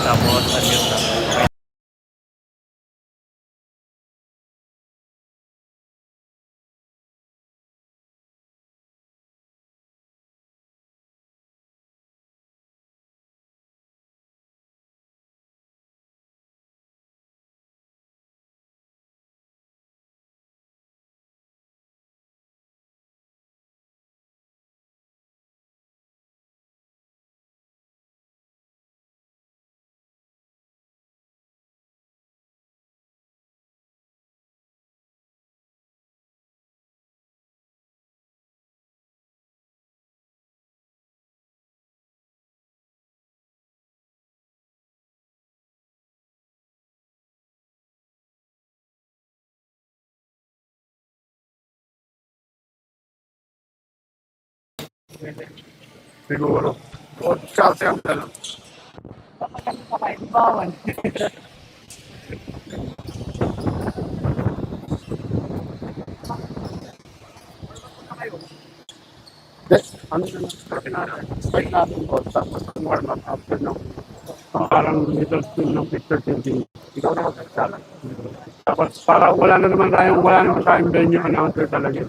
Tapos, unmute na. Siguro. O, Chelsea ang dalawa. Bawal. Ano na lang, start natin po, tapos warm up after ng parang middle school ng picture taking. Ikaw na magkakasala. Tapos wala naman tayong venue announcer talaga.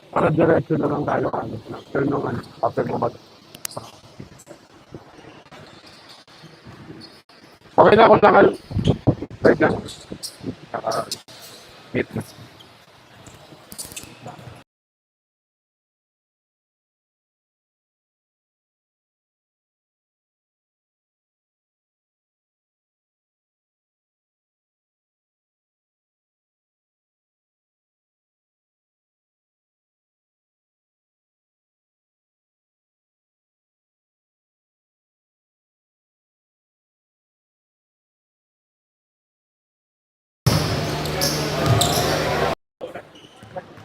Para diretso na lang tayo after ng okay na ako nakal. Right na. Meet na.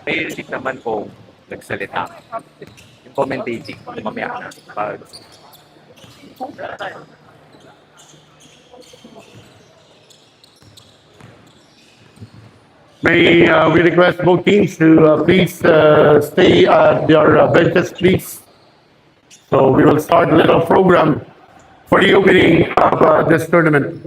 May receipt naman kung nagsalita. Yung commentating, mamaya na. Pag May we request both teams to please stay at their benches, please. So we will start a little program for the opening of this tournament.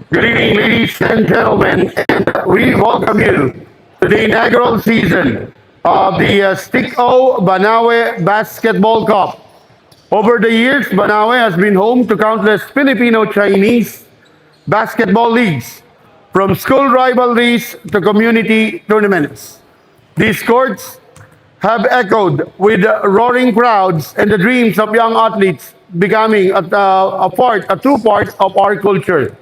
Good evening, ladies and gentlemen, and we welcome you to the inaugural season of the Stick-O Banawe Basketball Cup. Over the years, Banawe has been home to countless Filipino-Chinese basketball leagues, from school rivalries to community tournaments. These courts have echoed with roaring crowds and the dreams of young athletes becoming a true part of our culture.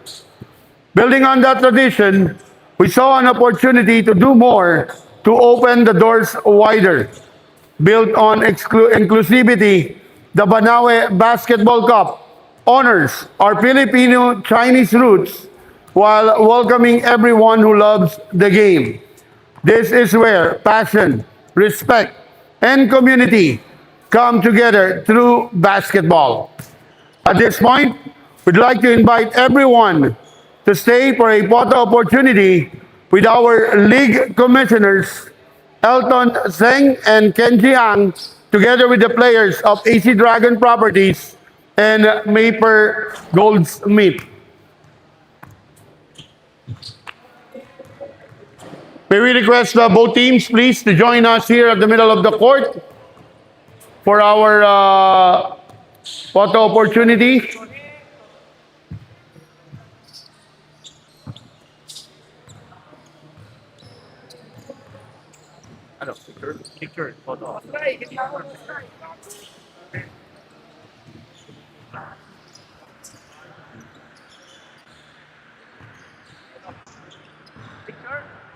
Building on that tradition, we saw an opportunity to do more to open the doors wider. Built on inclusivity, the Banawe Basketball Cup honors our Filipino-Chinese roots while welcoming everyone who loves the game. This is where passion, respect, and community come together through basketball. At this point, we'd like to invite everyone to stay for a photo opportunity with our league commissioners, Elton Zeng and Kenji Ang, together with the players of AC Dragon Properties and MAYFAIR Goldsmith. May we request both teams, please, to join us here at the middle of the court for our photo opportunity. picture, photo.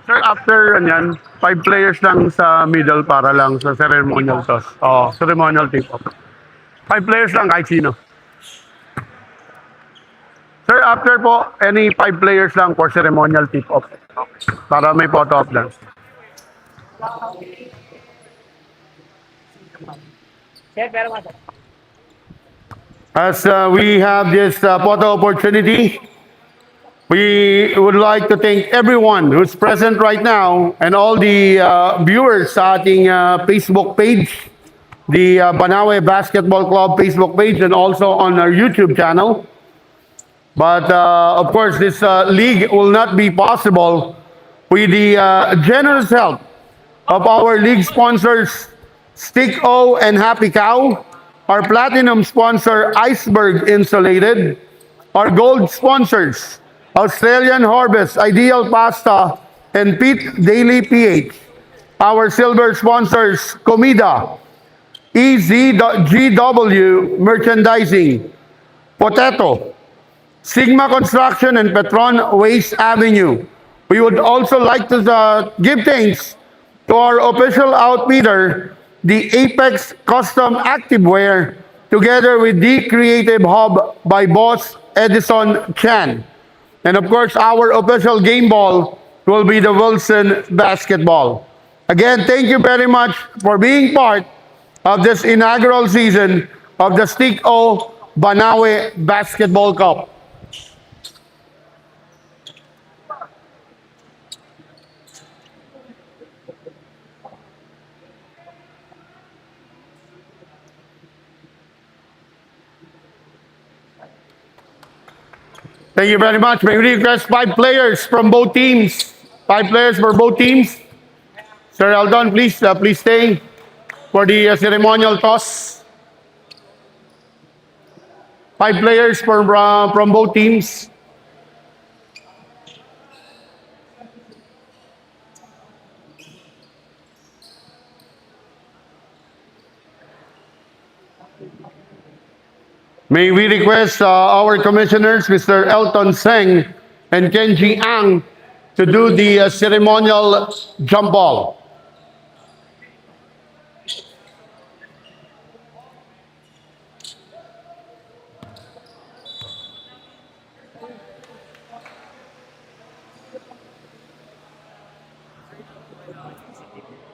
Sir, after yan, 5 players lang sa middle para lang sa ceremonial toss. Oh, ceremonial tip-off. 5 players lang kahit sino. Sir, after po, any 5 players lang for ceremonial tip-off. Para may photo-off lang. As we have this photo opportunity, we would like to thank everyone who's present right now and all the viewers sa ating Facebook page. the Banawe Basketball Club Facebook page and also on our YouTube channel. But of course, this league will not be possible with the generous help of our league sponsors, Stick O and Happy Cow, our platinum sponsor, Iceberg Insulated, our gold sponsors, Australian Harvest, Ideal Pasta, and Pete Daily PH, our silver sponsors, Comida, EZGW Merchandising, Potato, Sigma Construction, and Petron Waste Avenue. We would also like to give thanks to our official outfitter, the Apex Custom Activewear, together with the Creative Hub by Boss Edison Chan. And of course, our official game ball will be the Wilson Basketball. Again, thank you very much for being part of this inaugural season of the Stick O Banawe Basketball Cup. Thank you very much. May we request 5 players from both teams. 5 players for both teams. Sir Eldon, please stay for the ceremonial toss. 5 players from both teams. May we request our commissioners, Mr. Elton Seng and Kenji Ang, to do the ceremonial jump ball.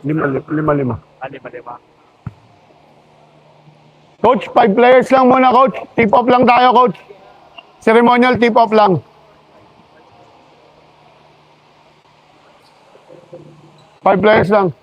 Lima. Lima-lima. Coach, 5 players lang muna, Coach. Tip-off lang tayo, Coach. Ceremonial tip-off lang. 5 players lang.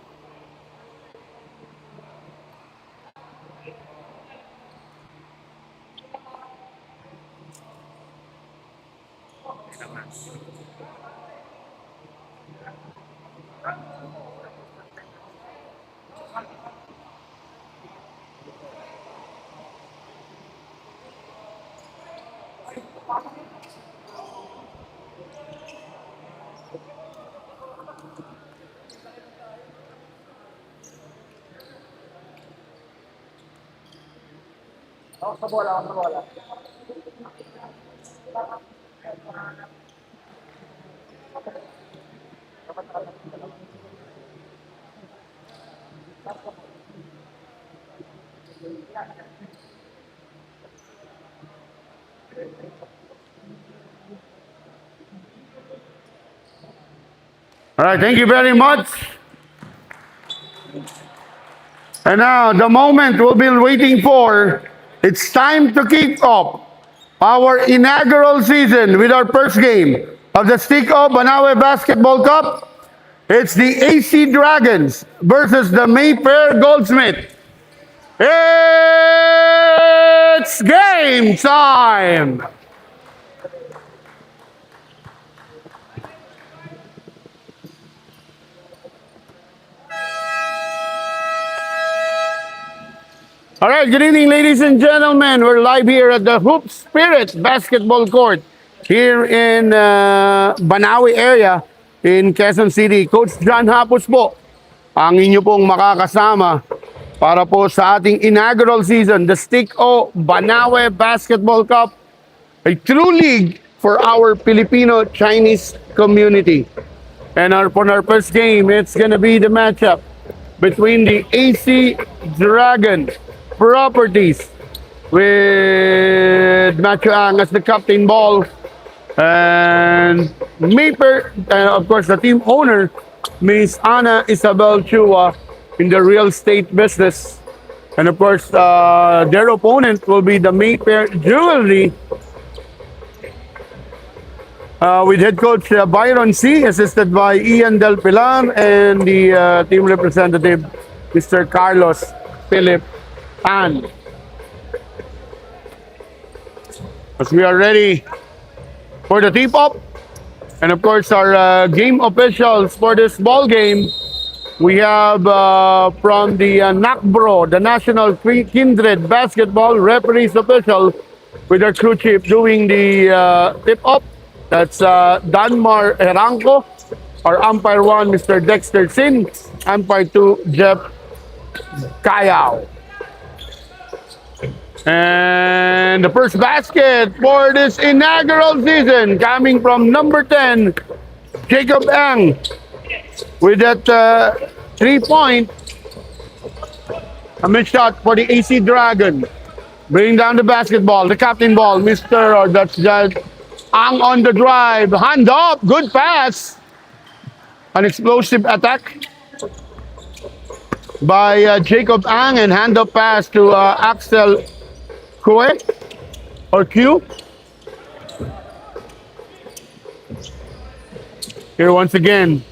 All right, thank you very much. And now, the moment we've been waiting for, it's time to kick off our inaugural season with our first game of the Stick O Banawe Basketball Cup. It's the AC Dragons versus the MAYFAIR Goldsmith. It's game time! All right, good evening, ladies and gentlemen. We're live here at the Hoop Spirit Basketball Court here in Banawe area in Quezon City. Coach John Hapos po, ang inyo pong makakasama para po sa ating inaugural season, the Stick O Banawe Basketball Cup, a true league for our Filipino-Chinese community. And for our first game, it's gonna be the matchup between the AC Dragon Properties with Matthew Ang as the captain ball, and MAYFAIR, of course, the team owner, Miss Ana Isabel Chua, in the real estate business. And of course, their opponent will be the MAYFAIR Jewelry with head coach Byron C, assisted by Ian Del Pilar, and the team representative, Mr. Carlos Philip And as we are ready for the tip-off, and of course our game officials for this ball game, we have from the NACBRO, the National Kindred Basketball Referees Official, with our crew chief doing the tip-off. That's Danmar Heranco. Our umpire 1, Mr. Dexter Sin. Umpire 2, Jeff Kayao. And the first basket for this inaugural season coming from number 10, Jacob Ang, with that 3-point. A missed shot for the AC Dragon. Bring down the basketball, the captain ball, Mr. or that's just Ang on the drive. Hand up, good pass. An explosive attack by Jacob Ang, and hand up pass to Axel Kue or Q. Here once again,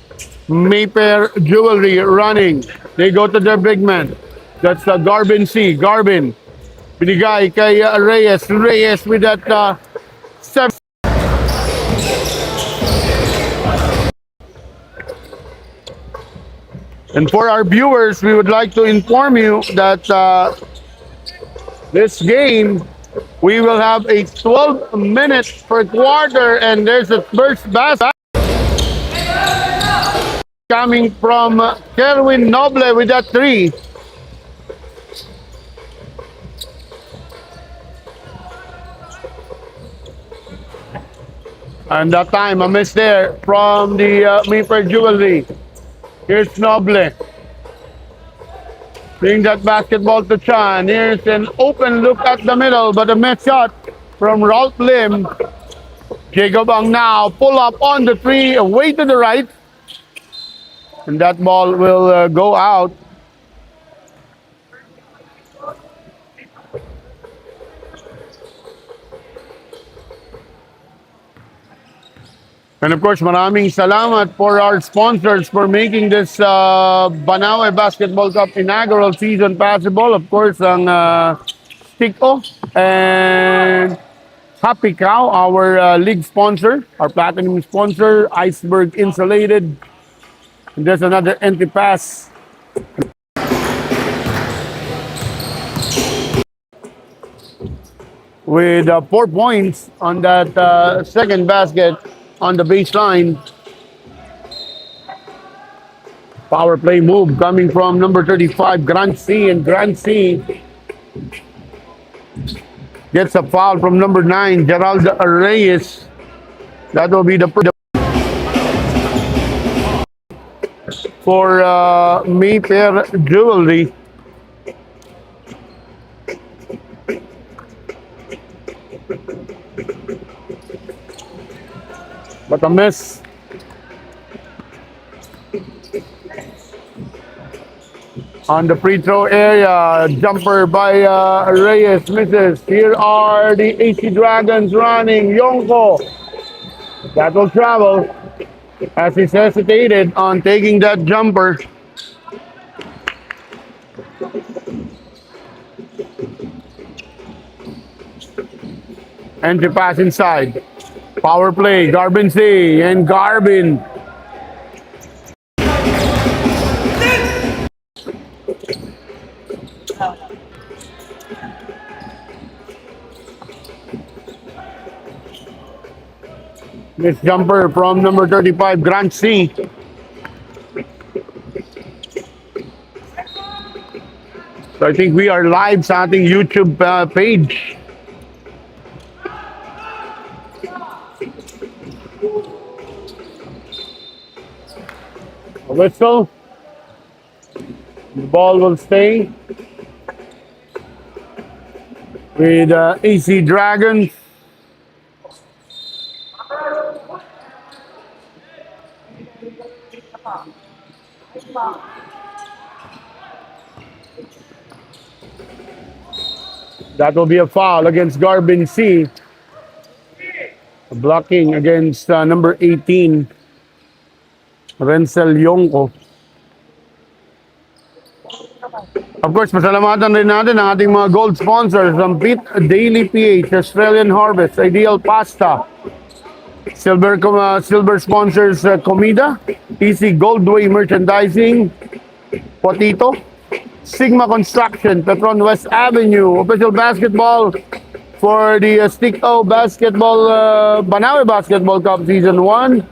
MAYFAIR Jewelry running. They go to their big man. That's Garbin C. Garbin. Binigay kay Reyes. Reyes with that 7. And for our viewers, we would like to inform you that this game, we will have a 12 minutes per quarter, and there's a first basket coming from Kerwin Noble with that 3. And that time, a miss there from the MAYFAIR Jewelry. Here's Noble. Bring that basketball to Chan. Here's an open look at the middle, but a missed shot from Ralph Lim. Jacob Ang now pull up on the 3, away to the right. And that ball will go out. And of course, maraming salamat for our sponsors for making this Banawe Basketball Cup inaugural season possible. Of course, ang Stick-O and Happy Cow, our league sponsor, our platinum sponsor, Iceberg Insulated. And there's another empty pass. With 4 points on that second basket on the baseline. Power play move coming from number 35, Grant C. And Grant C gets a foul from number 9, Gerald Reyes. That will be the for MAYFAIR Jewelry. But a miss. On the free throw area, jumper by Reyes misses. Here are the AC Dragons running. Yonko. That will travel as he's hesitated on taking that jumper. Entry pass inside. Power play, Garbin C. And Garbin. This jumper from number 35, Grant C. So I think we are live sa ating YouTube page. A whistle. The ball will stay with AC Dragons. That will be a foul against Garbin C. Blocking against number 18, Renzel Yonko. Of course, pasalamatan rin natin ang ating mga gold sponsors, ang Pit Daily PH, Australian Harvest, Ideal Pasta, silver sponsors Comida, Easy Goldway Merchandising, Potito, Sigma Construction, Petron West Avenue, official basketball for the Stick O Basketball, Banawe Basketball Cup Season 1.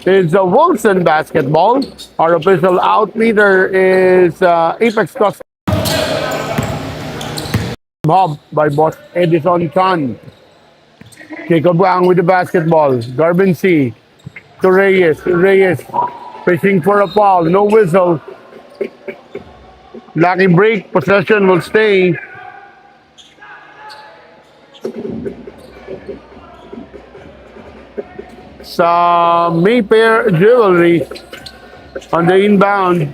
It's Wilson Basketball. Our official outfitter is Apex Custom Hub by Boss Edison Chan. Jacob Wang with the basketball. Garvin C. To Reyes. Reyes fishing for a foul. No whistle. Lucky break. Possession will stay. Sa MAYFAIR Jewelry on the inbound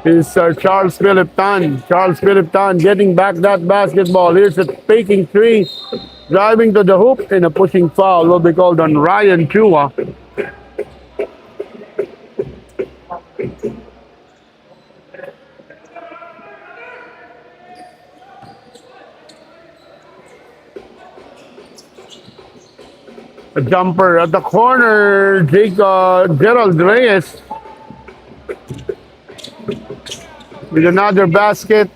is Charles Philip Tan. Charles Philip Tan getting back that basketball. Here's a faking three. Driving to the hoop and a pushing foul will be called on Ryan Chua. A jumper at the corner, Gerald Reyes with another basket,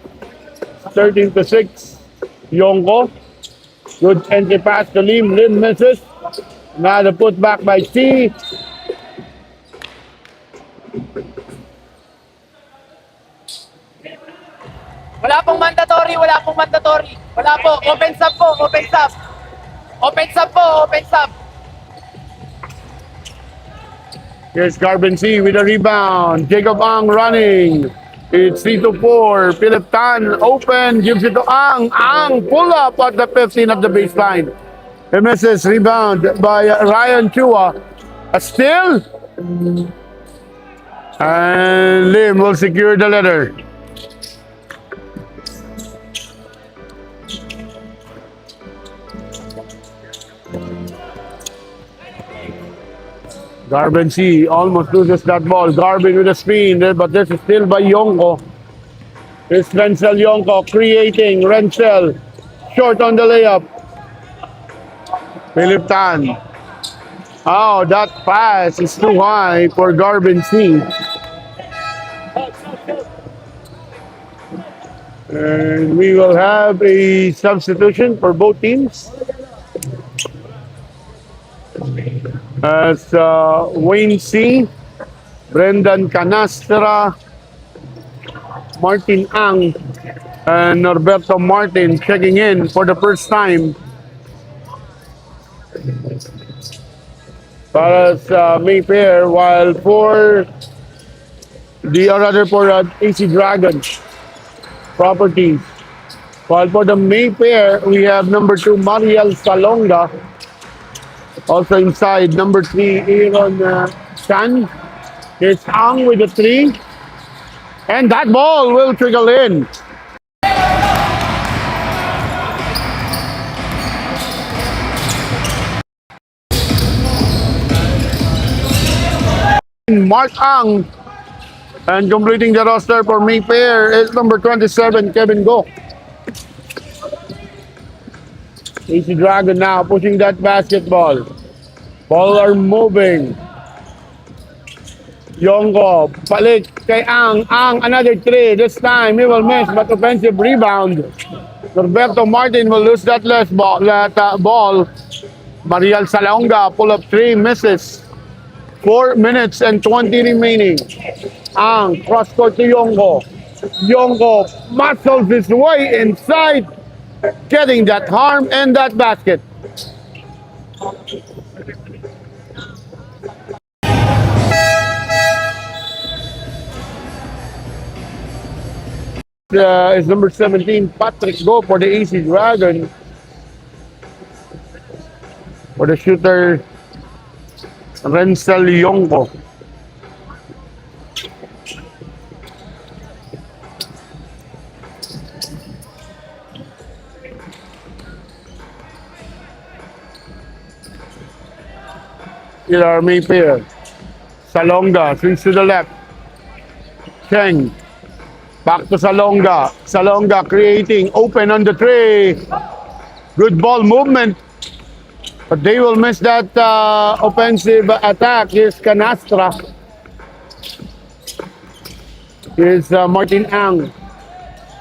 13-6. Yonko, good entry pass to Lim. Lim misses. Another put back by C. Wala pong mandatory, wala pong mandatory. Wala po, open sub po, open sub. Open sub po, open sub. Here's Garvin C with a rebound. Jacob Ang running. It's 3-4. Philip Tan open. Gives it to Ang. Ang pull up at the 15 of the baseline. He misses. Rebound by Ryan Chua. A steal. And Lim will secure the letter. Garvin C almost loses that ball. Garvin with a screen, but this is still by Yonko. It's Renzel Yonko creating. Renzel short on the layup. Philip Tan. Oh, that pass is too high for Garvin C. And we will have a substitution for both teams. As Wayne C, Brendan Canastra, Martin Ang, and Norberto Martin checking in for the first time para sa MAYFAIR, while for AC Dragons Properties. While for the MAYFAIR, we have number 2 Mariel Salonga. Also inside, number 3, Aaron Chan. Here's Ang with the 3. And that ball will trickle in. Mark Ang. And completing the roster for MAYFAIR is number 27, Kevin Go. AC Dragon now pushing that basketball. Ball are moving. Yonko, palit kay Ang. Ang, another 3. This time he will miss, but offensive rebound. Norberto Martin will lose that ball. Mariel Salonga, pull up 3, misses. 4 minutes and 20 remaining. Ang, cross court to Yonko. Yonko muscles his way inside, getting that harm and that basket. Is number 17, Patrick Go for the AC Dragon. For the shooter, Renzel Yonko. Here are MAYFAIR. Salonga swings to the left. Cheng Back to Salonga. Salonga creating open on the tray. Good ball movement. But they will miss that offensive attack. Here's Canastra. Here's Martin Ang.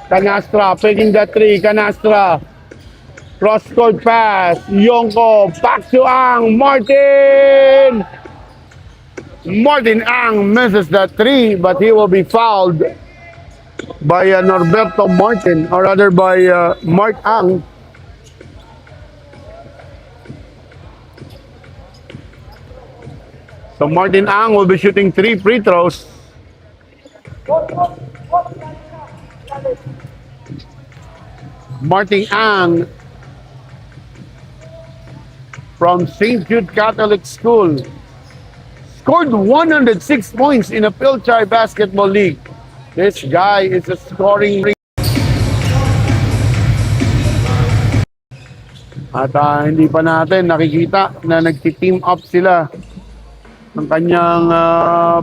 Canastra picking the three. Canastra. Cross-court pass. Yonko. Back to Ang. Martin! Martin Ang misses the three, but he will be fouled by Norberto Martin, or rather by Mark Ang. So Martin Ang will be shooting 3 free throws. Martin Ang from St. Jude Catholic School scored 106 points in a Pilchar Basketball League. This guy is a scoring. At hindi pa natin nakikita na nagti-team up sila ng kanyang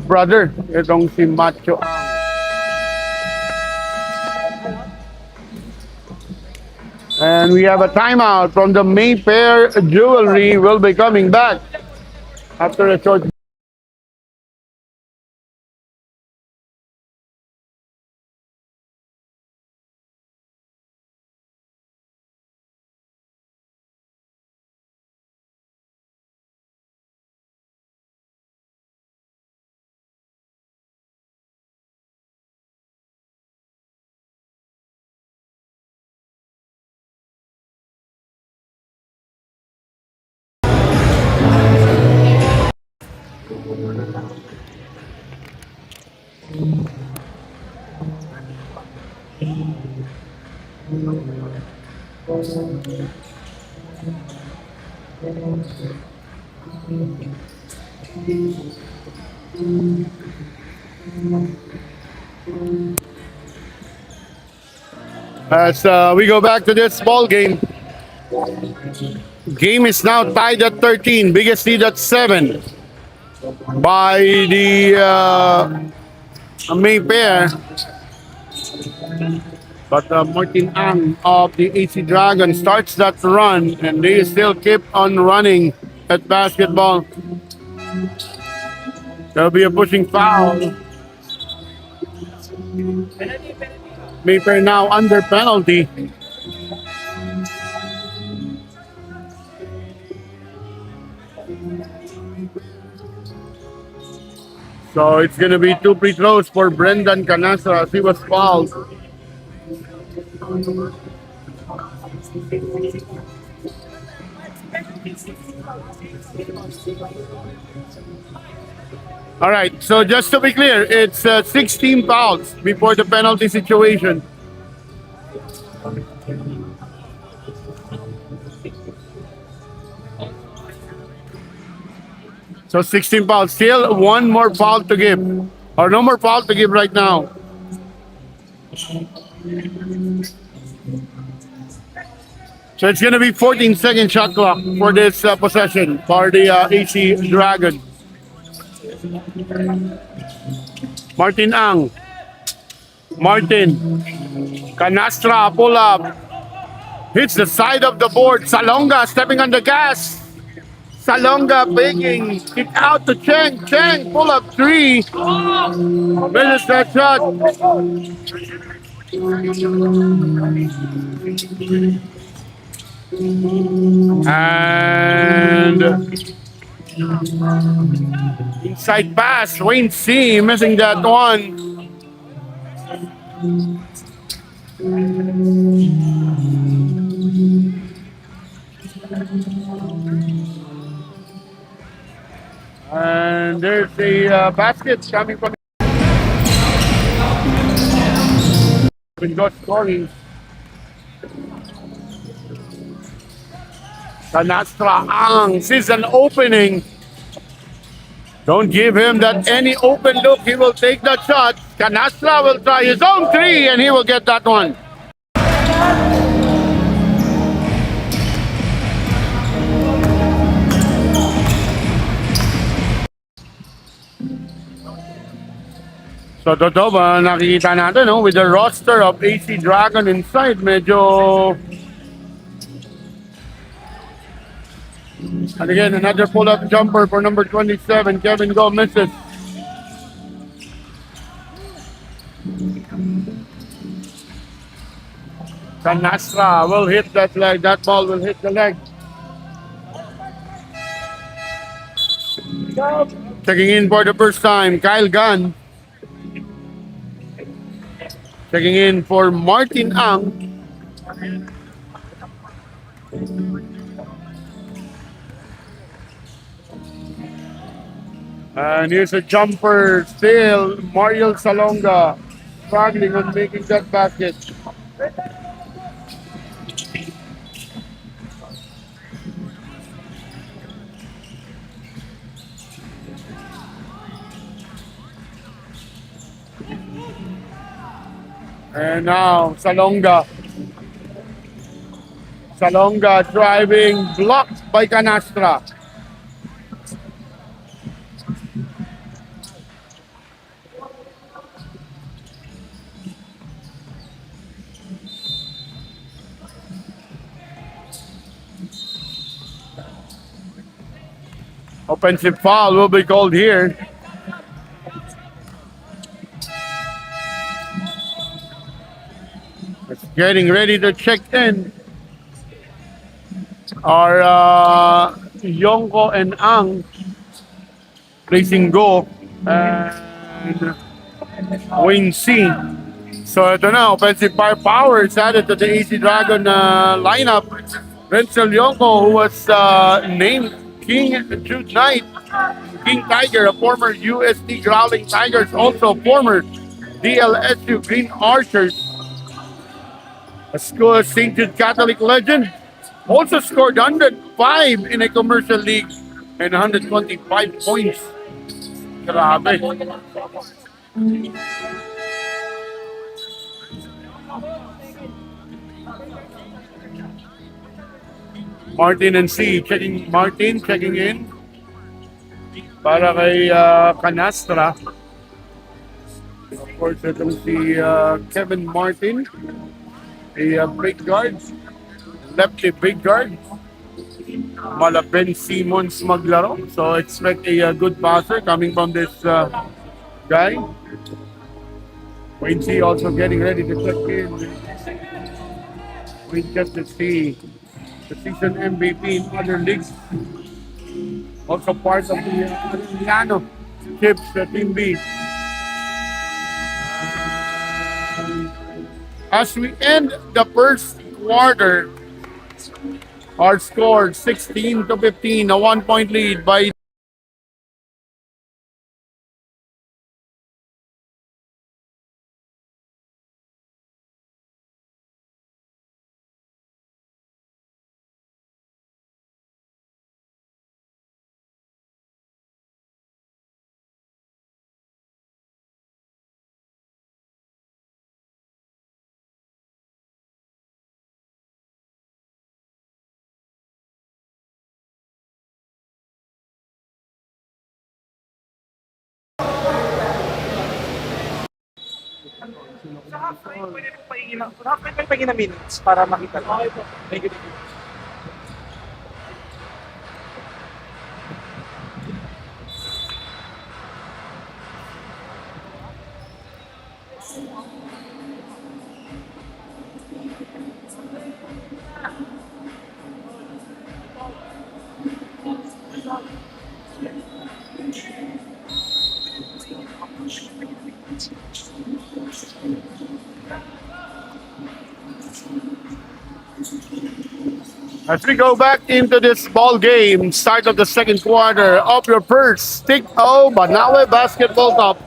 brother, itong si Macho. And we have a timeout from the MAYFAIR Jewelry. Will be coming back after a short. As we go back to this ball game, game is now tied at 13, biggest lead at 7 by the MAYFAIR. But Martin Ang of the AC Dragon starts that run, and they still keep on running at basketball. There'll be a pushing foul. MAYFAIR now under penalty. So it's going to be 2 free throws for Brendan Canastra as he was fouled. All right, so just to be clear, it's 16 fouls before the penalty situation. So 16 fouls, still 1 more foul to give, or no more foul to give right now. So it's going to be 14-second shot clock for this possession for the AC Dragon. Martin Ang. Martin. Canastra, pull up. Hits the side of the board. Salonga stepping on the gas. Salonga begging it out to Cheng. Cheng, pull up 3. Misses that shot. And inside pass, Wayne C missing that one. And there's a basket coming from good scoring. Canastra Ang sees an opening. Don't give him that any open look. He will take that shot. Canastra will try his own 3 and he will get that one. So totoo ba nakikita natin no, with the roster of AC Dragon inside, medyo and again another pull-up jumper for number 27, Kevin Go misses. Canastra will hit that leg, that ball will hit the leg. Checking in for the first time, Kyle Gunn. Checking in for Martin Ang. And here's a jumper still. Mariel Salonga struggling on making that basket. And now Salonga. Salonga driving, blocked by Canastra. Offensive foul will be called here. It's getting ready to check in. Are Yonko and Ang placing Go and Wayne C. So ito na, offensive firepower is added to the AC Dragon lineup. Renzel Yonko, who was named King Jude Knight, King Tiger, a former USD Growling Tigers, also former DLSU Green Archers, a school St. Jude Catholic legend, also scored 105 in a commercial league and 125 points. Grabe. Martin and C checking, Martin checking in para kay Canastra. Of course, itong si Kevin Martin, a big guard, lefty big guard. Mala Ben Simmons maglaro, so expect a good passer coming from this guy. Wayne C also getting ready to check in. We just to see the season MVP in other leagues. Also part of the Milano Chips, Team B. As we end the first quarter, our score 16-15, a 1-point lead by Sa half-time, pwede pahingin ng minutes para makita. Thank you. as we go back into this ball game, start of the second quarter of your first Stick O Banawe Basketball Cup.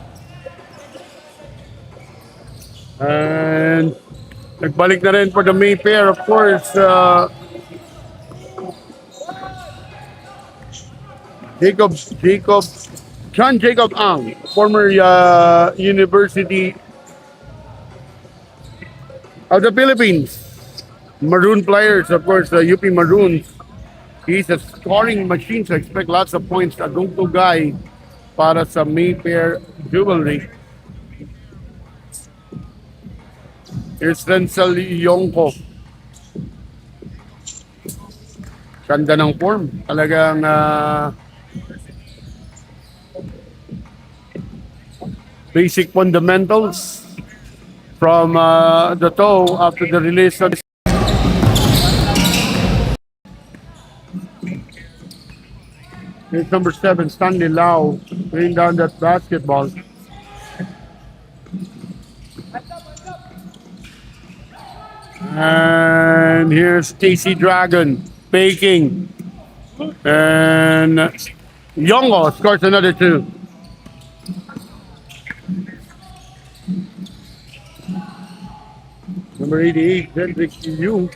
And nagbalik na rin for the MAYFAIR, of course. John Jacob Ang, former University of the Philippines. Maroon players, of course, the UP Maroons. He's a scoring machine, so expect lots of points. A go-to guy para sa MAYFAIR Jewelry. Here's Renzel Yongko. Ganda ng form. Talagang basic fundamentals from the toe after the release of here's number 7, Stanley Lau, bringing down that basketball. And here's Casey Dragon, faking. And Yongo scores another 2. Number 88, Cedric Yu.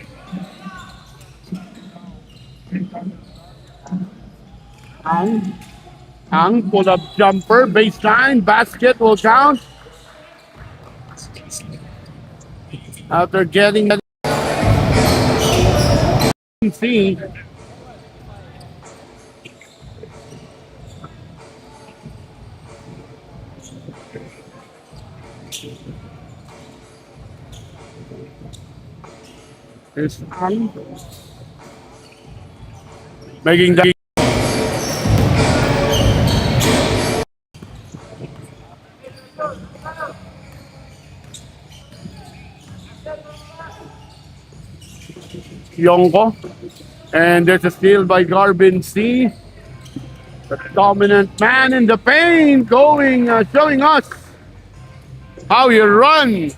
Ang pull-up jumper, baseline, basket will count. After getting that see. Here's Ang making the Yonko. And there's a steal by Garbin C. The dominant man in the paint going, showing us how you run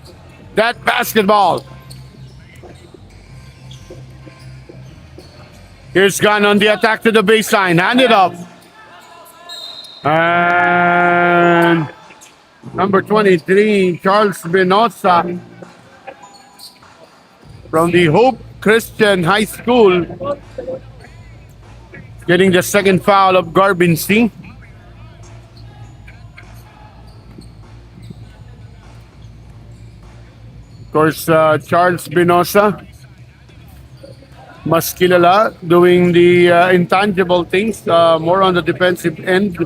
that basketball. Here's Gunn on the attack to the baseline. Hand it up. And number 23, Charles Benosa from the Hope Christian High School, getting the second foul of Garbin C. Of course, Charles Benosa, mas kilala doing the intangible things, more on the defensive end.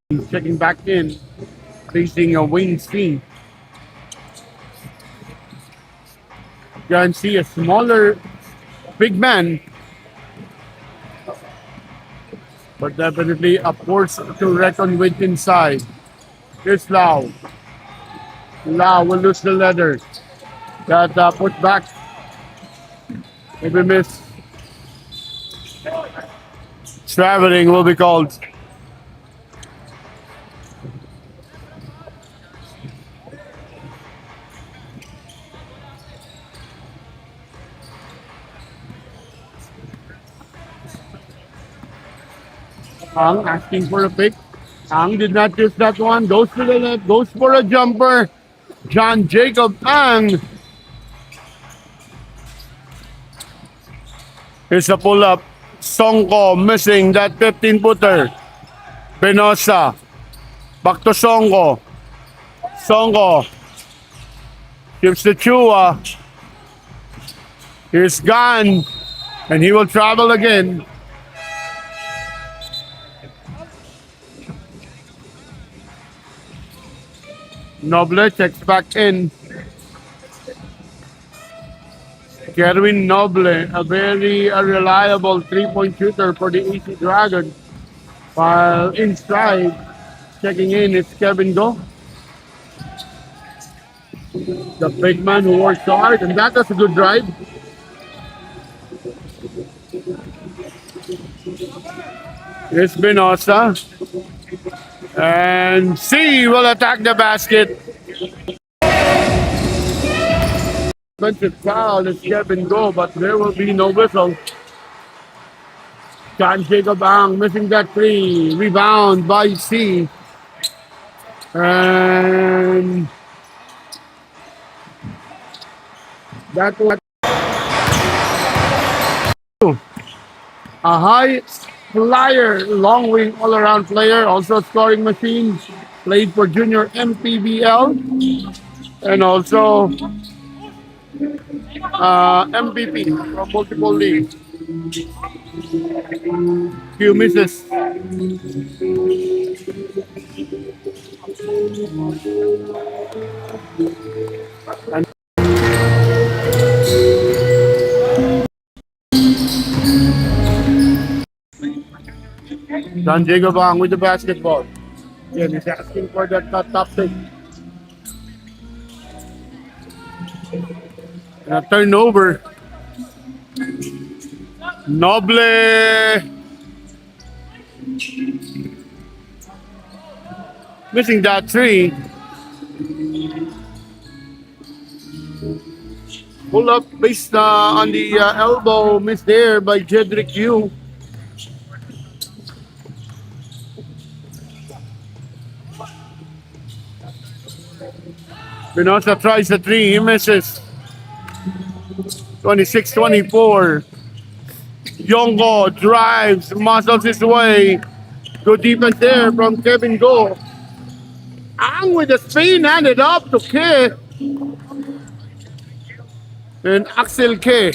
He's checking back in, facing a Wayne C. You can see a smaller big man, but definitely a force to reckon with inside. Here's Lau. Lau will lose the leather. That put back. Maybe miss. Traveling will be called. Ang asking for a pick. Ang did not choose that one. Goes to the net. Goes for a jumper. John Jacob Ang. Here's a pull-up. Songko missing that 15-footer. Benosa. Back to Songko. Songko. Gives to Chua. Here's Gan. And he will travel again. Noble checks back in. Kerwin Noble, a very reliable three-point shooter for the AC Dragon. While inside, checking in, it's Kevin Go. The big man who works hard, and that was a good drive. Here's Benosa. And C will attack the basket. Offensive foul is Kevin Go, but there will be no whistle. John Jacob Ang missing that 3. Rebound by C. And that was a high flyer, long wing all-around player, also scoring machine, played for junior MPBL, and also MVP from multiple leagues. Few misses. San Diego Bang with the basketball. Yeah, he's asking for that top pick. And a turnover. Noble. Missing that three. Pull up based on the elbow miss there by Jedrick Yu. Pinoza tries the three, he misses. 26-24. Yongo drives, muscles his way. Good defense there from Kevin Go. Ang with the spin, handed up to K. And Axel K.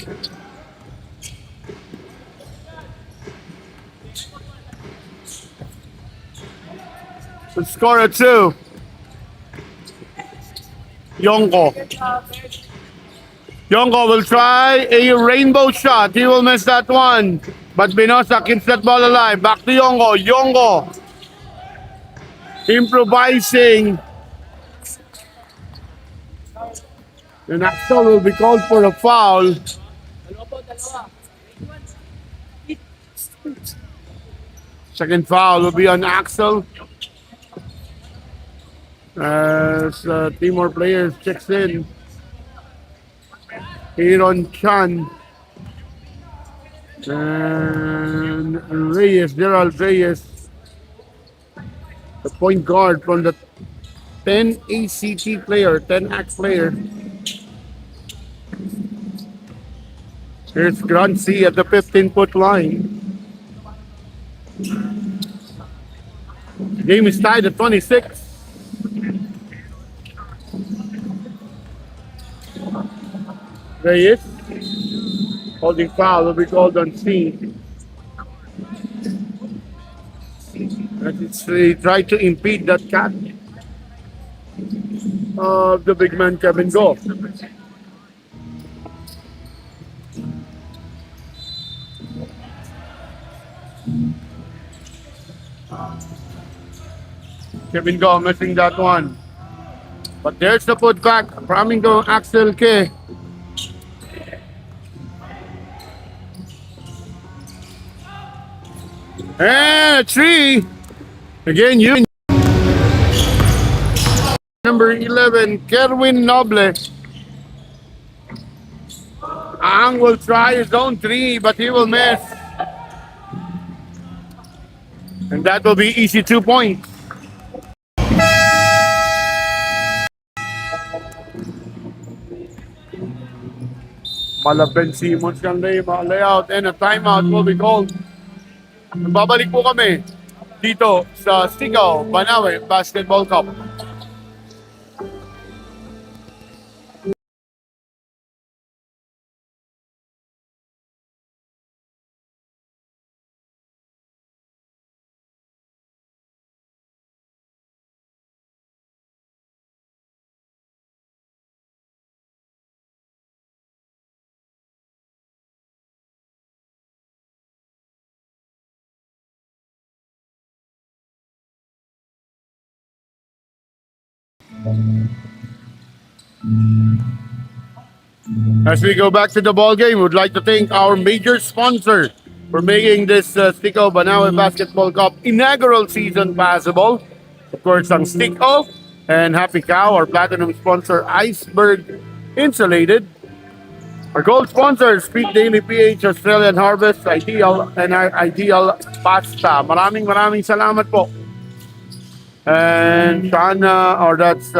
To score at two. Yongo. Yongo will try a rainbow shot. He will miss that one. But Binosa keeps that ball alive. Back to Yongo. Yongo. Improvising. And Axel will be called for a foul. Second foul will be on Axel. As three more players checks in. Aaron Chan and Reyes, Gerald Reyes, the point guard from the 10 ACT player, 10 ACT player. Here's Grancy at the 15-foot line. Game is tied at 26. Reyes. Holding foul will be called on C. He tried to impede that cut of the big man Kevin Go. Kevin Go missing that one. But there's the putback from Axel K. And a three. Again, you. Number 11, Kerwin Noble. Ang will try his own three, but he will miss. And that will be easy 2 points. Malapit Simmons kang layout and a timeout will be called. Babalik po kami dito sa Sigaw Banawe Basketball Cup. As we go back to the ball game, we'd like to thank our major sponsor for making this Stico Banawe Basketball Cup inaugural season possible. Of course, ang Stico and Happy Cow, our platinum sponsor, Iceberg Insulated. Our gold sponsors, Speed Daily PH, Australian Harvest, Ideal, and our Ideal Pasta. Maraming salamat po. And Shana, or that's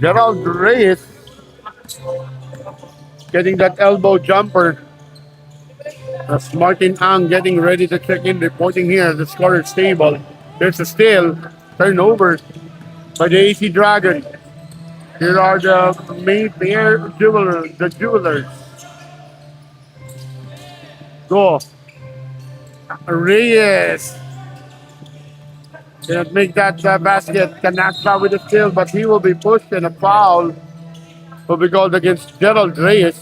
Gerald Reyes getting that elbow jumper. That's Martin Ang getting ready to check in, reporting here at the scorer's table. There's a steal, turnover by the AC Dragon. Here are the MAYFAIR jewelers. Go. Reyes. Cannot make that basket. Cannot start with the steal, but he will be pushed and a foul will be called against Gerald Reyes.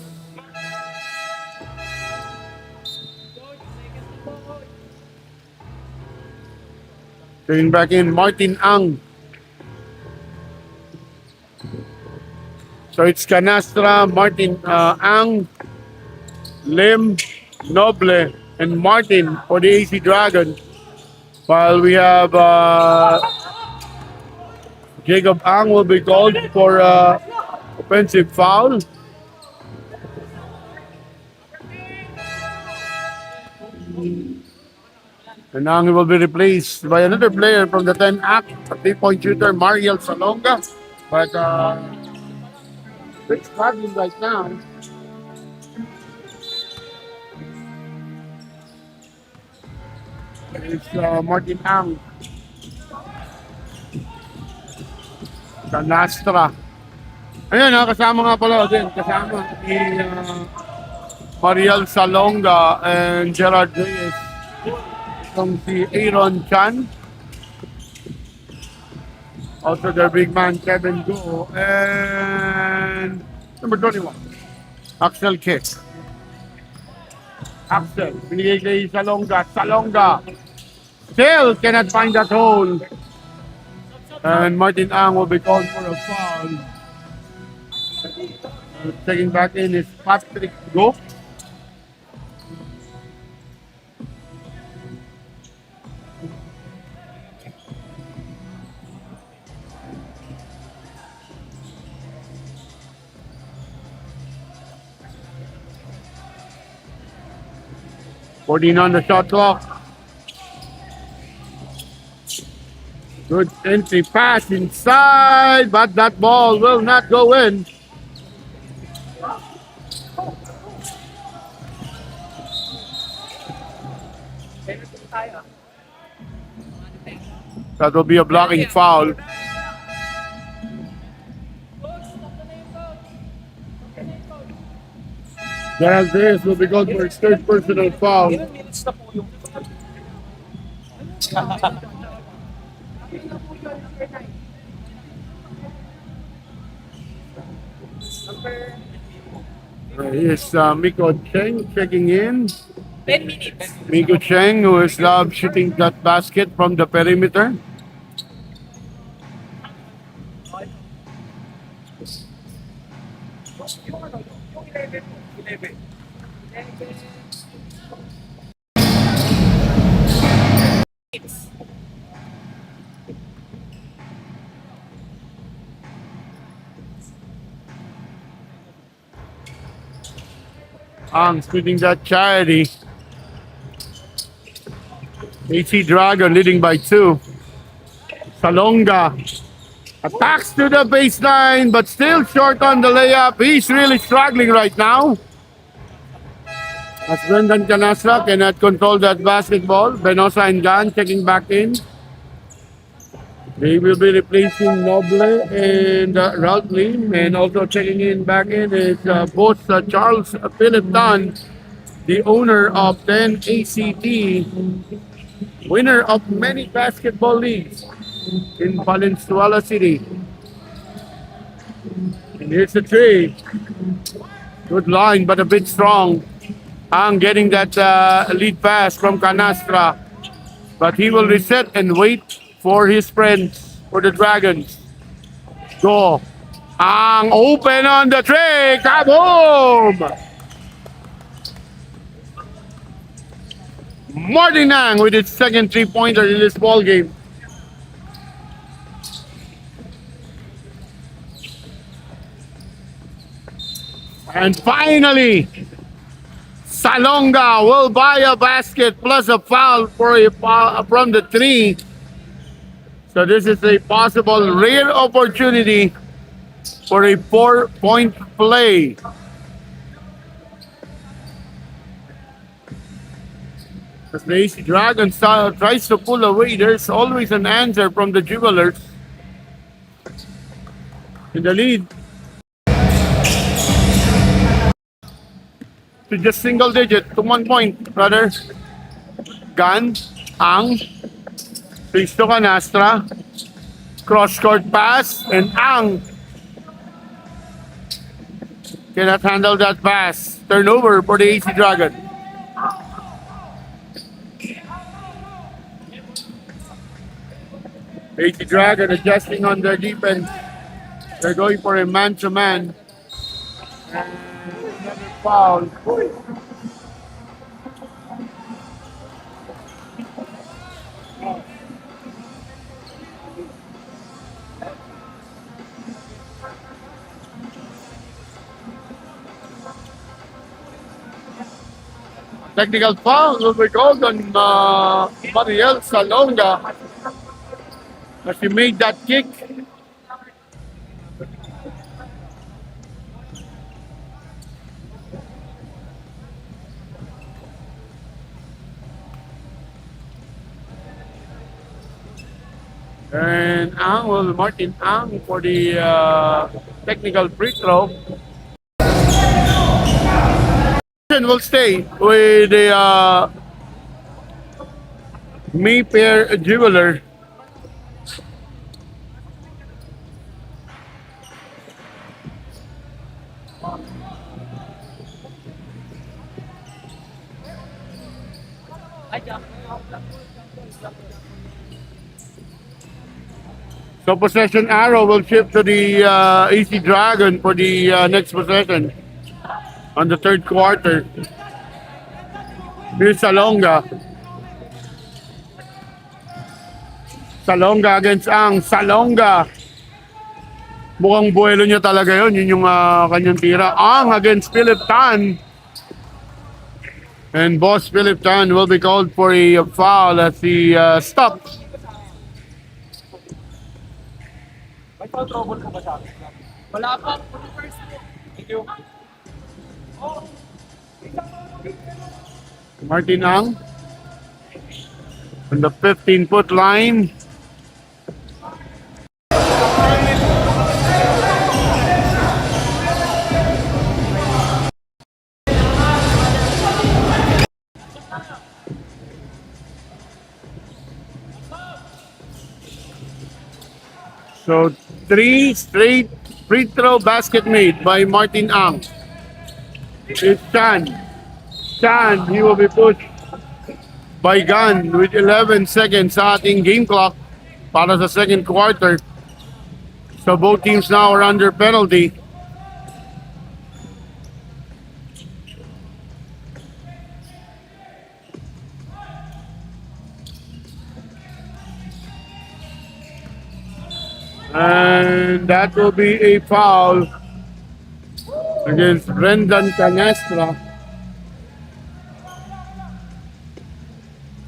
Taking back in Martin Ang. So it's Canastra, Martin Ang, Lim, Noble, and Martin for the AC Dragon. While we have Jacob Ang will be called for offensive foul. And Ang will be replaced by another player from the 10 act, a 3-point shooter, Mariel Salonga. But it's struggling right now. It's Martin Ang. Canastra. Ayun, kasama nga pala din. Kasama ni Mariel Salonga and Gerard Reyes. Itong si Aaron Chan. Also their big man, Kevin Go. And number 21, Axel Kick. Axel, binigay kay Salonga. Salonga still cannot find that hole. And Martin Ang will be called for a foul. Taking back in is Patrick Go. On the shot clock. Good entry pass inside, but that ball will not go in. That will be a blocking foul. Gerald Reyes will be called for his third personal foul. Here's Miko Cheng checking in. 10 minutes. Miko Cheng, who is now shooting that basket from the perimeter. Ang splitting that charity. AC Dragon leading by 2. Salonga attacks to the baseline, but still short on the layup. He's really struggling right now. As Brendan Canastra cannot control that basketball. Benosa and Gan checking back in. They will be replacing Noble and Ralph Lim, and also checking in back in is both Charles Philip Dunn, the owner of 10 ACT, winner of many basketball leagues in Valenzuela City. And here's the three. Good line, but a bit strong. Ang getting that lead pass from Canastra, but he will reset and wait for his friends, for the Dragons. Go. Ang open on the tray. Kaboom! Martin Ang with his second three-pointer in this ball game. And finally, Salonga will buy a basket plus a foul for from the three. So this is a possible rare opportunity for a 4-point play. As the AC Dragon tries to pull away, there's always an answer from the Jewelers. in the lead. To just single digit, to 1 point, rather. Gan, Ang, face to Canastra, cross-court pass, and Ang cannot handle that pass. Turnover for the AC Dragon. AC Dragon adjusting on their defense. They're going for a man-to-man. And another foul. Technical foul will be called on Mariel Salonga as he made that kick. And Martin Ang for the technical free throw. Will stay with the MAYFAIR jeweler. So possession arrow will shift to the AC Dragon for the next possession on the third quarter. Here's Salonga. Salonga against Ang. Salonga. Mukhang buwelo niya talaga yun. Yun yung kanyang tira. Ang against Philip Tan. And boss Philip Tan will be called for a foul as he stops. May foul trouble po ba sa akin? Wala pa. First. Thank you. Martin Ang on the 15-foot line. So 3 straight free throw basket made by Martin Ang. It's Chan. Chan, he will be pushed by Gan with 11 seconds sa ating game clock para sa second quarter. So both teams now are under penalty. And that will be a foul against Brendan Canastra.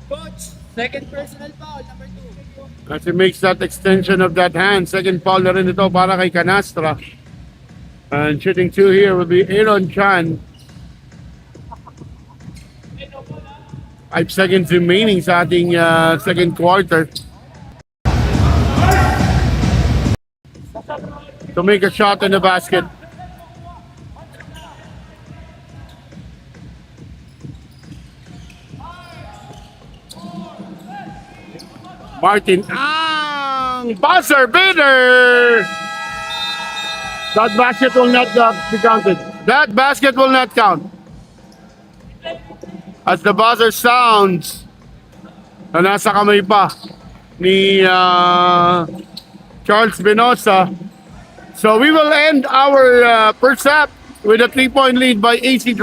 Coach, second personal foul, number 2. As he makes that extension of that hand. Second foul na rin ito para kay Canastra. And shooting 2 here will be Aaron Chan. 5 seconds remaining sa ating second quarter. To make a shot in the basket. Martin Ang, buzzer beater. That basket will not be counted. That basket will not count. As the buzzer sounds, na nasa kamay pa ni Charles Benosa. So we will end our first half with a 3-point lead by AC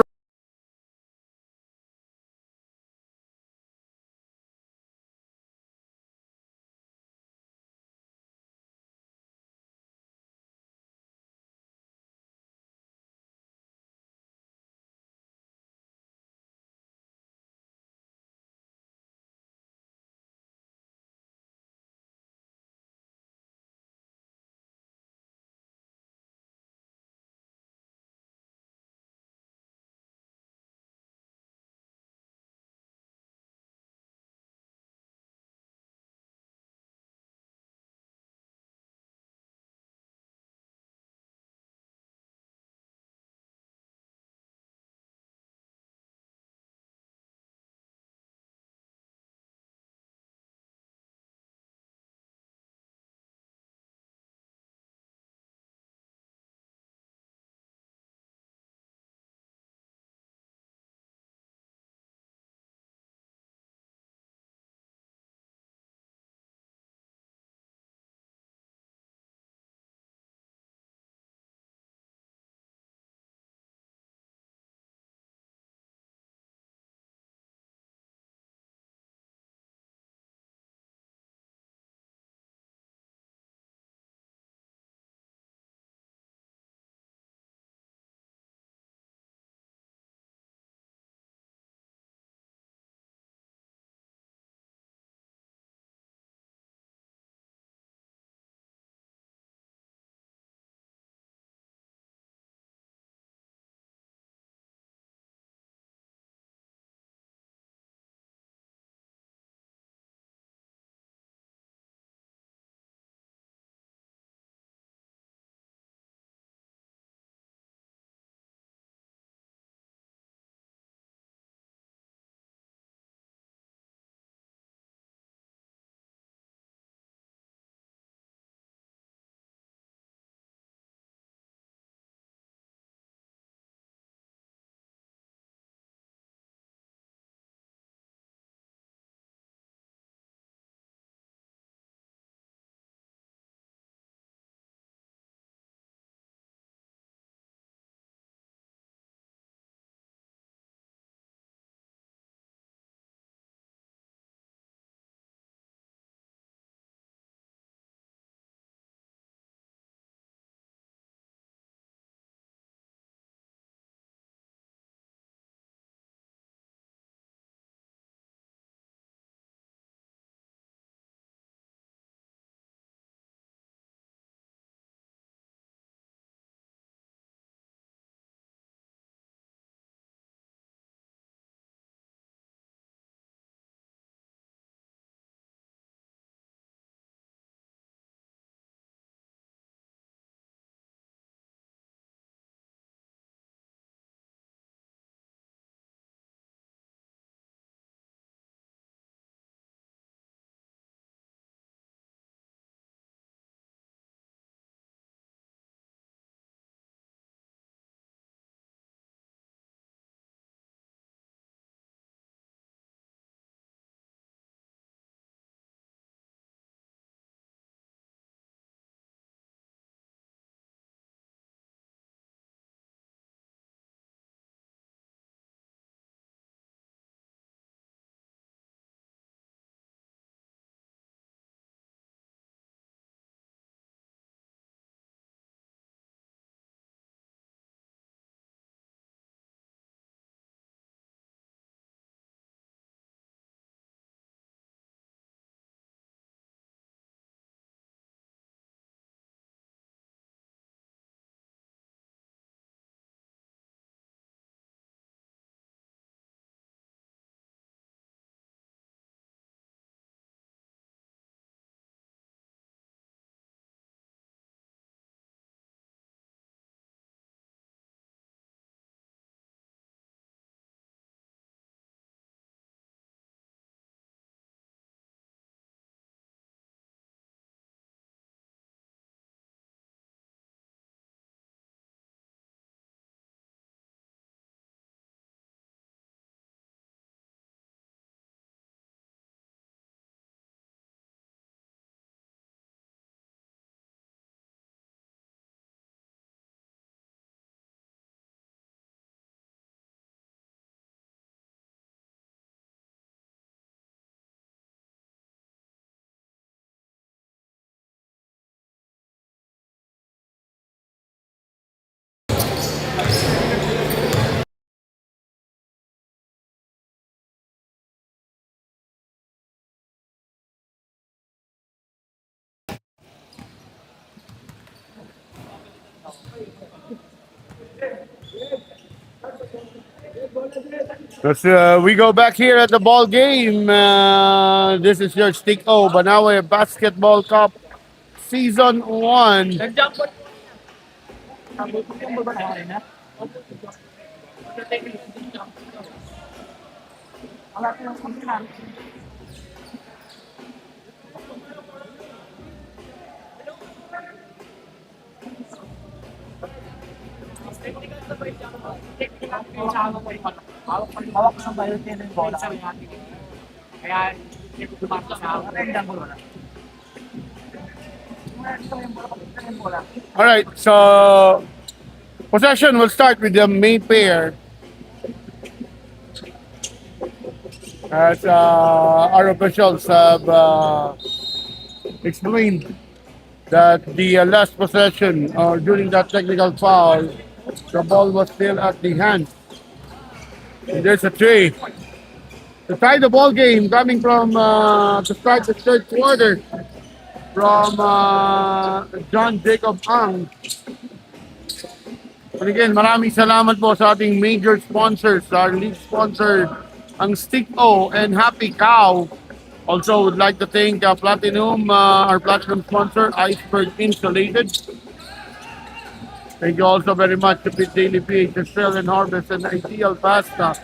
We go back here at the ball game. This is your Stick O Banawe Basketball Cup Season 1. Nag-jump ball po yung baba na kanina. Hawak ko sa bayo din yung bola. Kaya hindi ko dumasa sa akin. Ang bola na. All right, so possession will start with the MAYFAIR. As our officials have explained that the last possession or during that technical foul, the ball was still at the hand. And there's a three. To tie the ball game coming from to start the third quarter from John Jacob Ang. And again, maraming salamat po sa ating major sponsors, our league sponsor, ang Stick O and Happy Cow. Also, would like to thank Platinum, our Platinum sponsor, Iceberg Insulated. Thank you also very much to Pit Daily PH, Australian Harvest, and Ideal Pasta.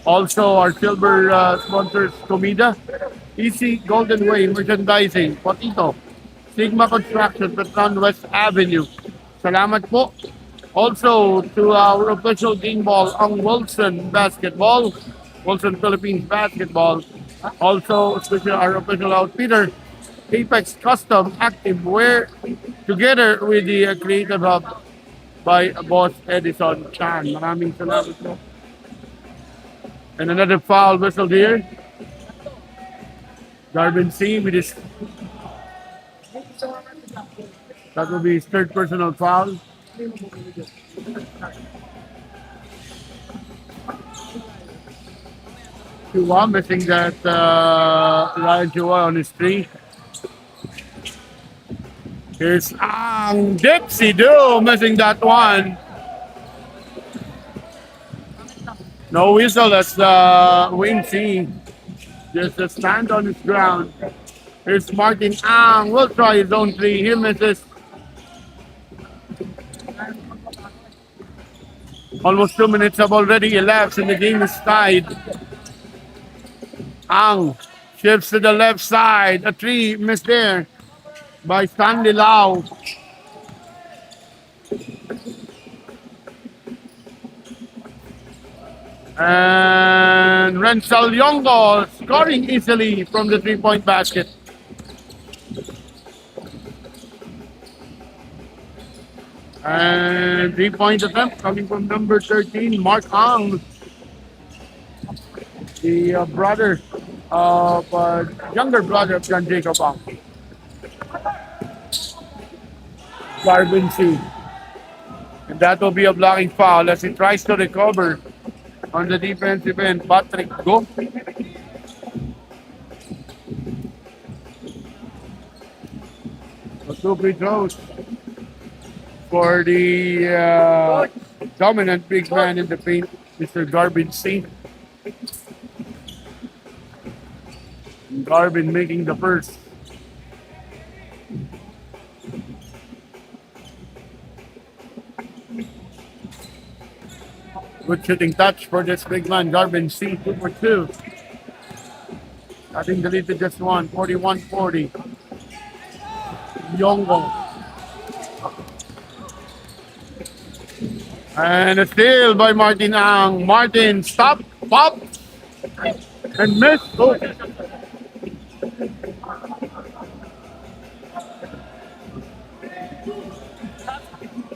Also, our silver sponsors, Comida, Easy Golden Way Merchandising, Potito, Sigma Construction, Petron West Avenue. Salamat po. Also, to our official game ball, ang Wilson Basketball, Wilson Philippines Basketball. Also, especially our official outfitter, Apex Custom Active Wear, together with the Creative Hub by Boss Edison Chan. Maraming salamat po. And another foul whistle here. Garvin C with his... That will be his third personal foul. Chua missing that Ryan Chua on his three. Here's Ang Dipsy Do missing that one. No whistle, that's Wayne C. Just a stand on his ground. Here's Martin Ang. Will try his own three. He misses. Almost 2 minutes have already elapsed and the game is tied. Ang shifts to the left side. A three missed there by Stanley Lau. And Rensal Yongo scoring easily from the three-point basket. And three-point attempt coming from number 13, Mark Ang, the brother of younger brother of John Jacob Ang. Garvin C. And that will be a blocking foul as he tries to recover on the defensive end. Patrick Go. So two free throws for the dominant big man in the paint, Mr. Garvin C. Garvin making the first. Good shooting touch for this big man, Garvin C. 2 for 2. I think deleted just one, 41-40. Yongo. And a steal by Martin Ang. Martin, stop, pop, and miss. Oh.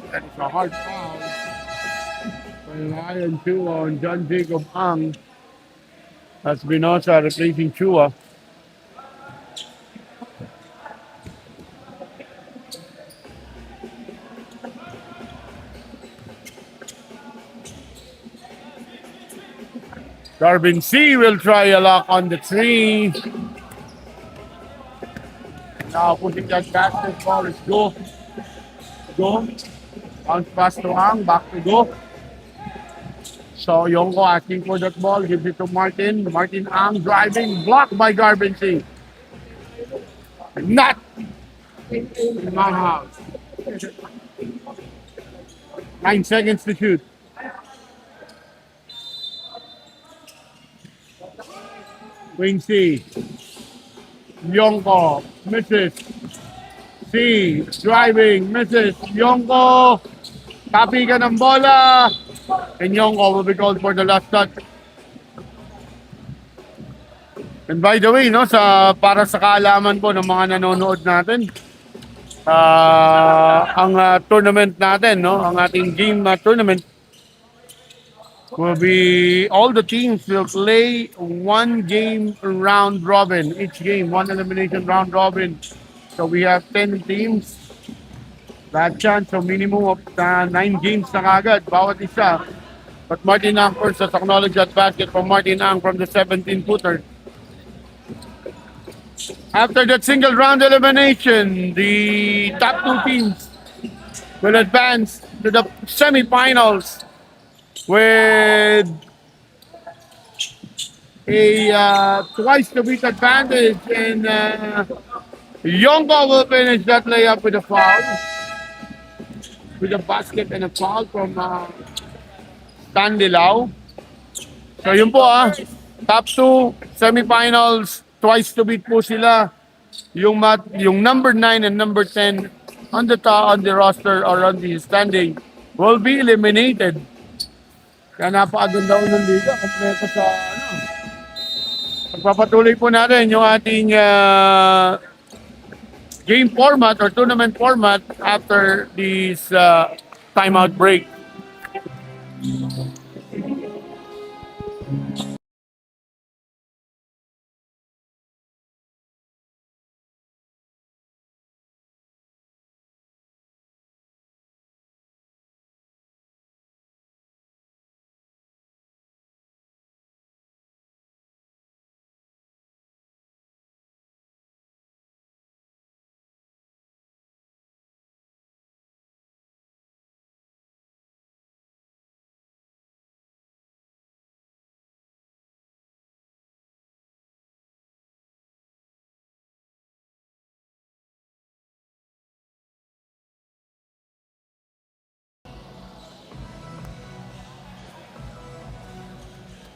That is a hard foul. Ryan Chua and John Jacob Ang. That's Binosa replacing Chua. Garvin C will try a lock on the three. Now putting that basketball is go. Go. Bounce pass to Ang, back to go. So Yonko asking for that ball, gives it to Martin. Martin Ang driving, blocked by Garbency. Not in my house. 9 seconds to shoot. Wing C. Yonko misses. C. Driving, misses. Yonko. Copy ka ng bola. And Yonko will be called for the last touch. And by the way, no, para sa kaalaman po ng mga nanonood natin, ang tournament natin, no, ang ating game tournament will be, all the teams will play one game round robin. Each game, one elimination round robin. So we have 10 teams. That chance, so minimum of 9 games na kagad, bawat isa. But Martin Ang first, as acknowledged that basket from Martin Ang from the 17-footer. After that single round elimination, the top 2 teams will advance to the semifinals with a twice the beat advantage, and Yonko will finish that layup with a foul, with a basket and a foul from Stan Dilau. So yun po top 2 semifinals, twice to beat po sila. Yung number 9 and number 10 on the roster or on the standing will be eliminated. Kaya napakaganda ng liga, kompleto sa Pagpapatuloy po natin yung ating game format or tournament format after this timeout break.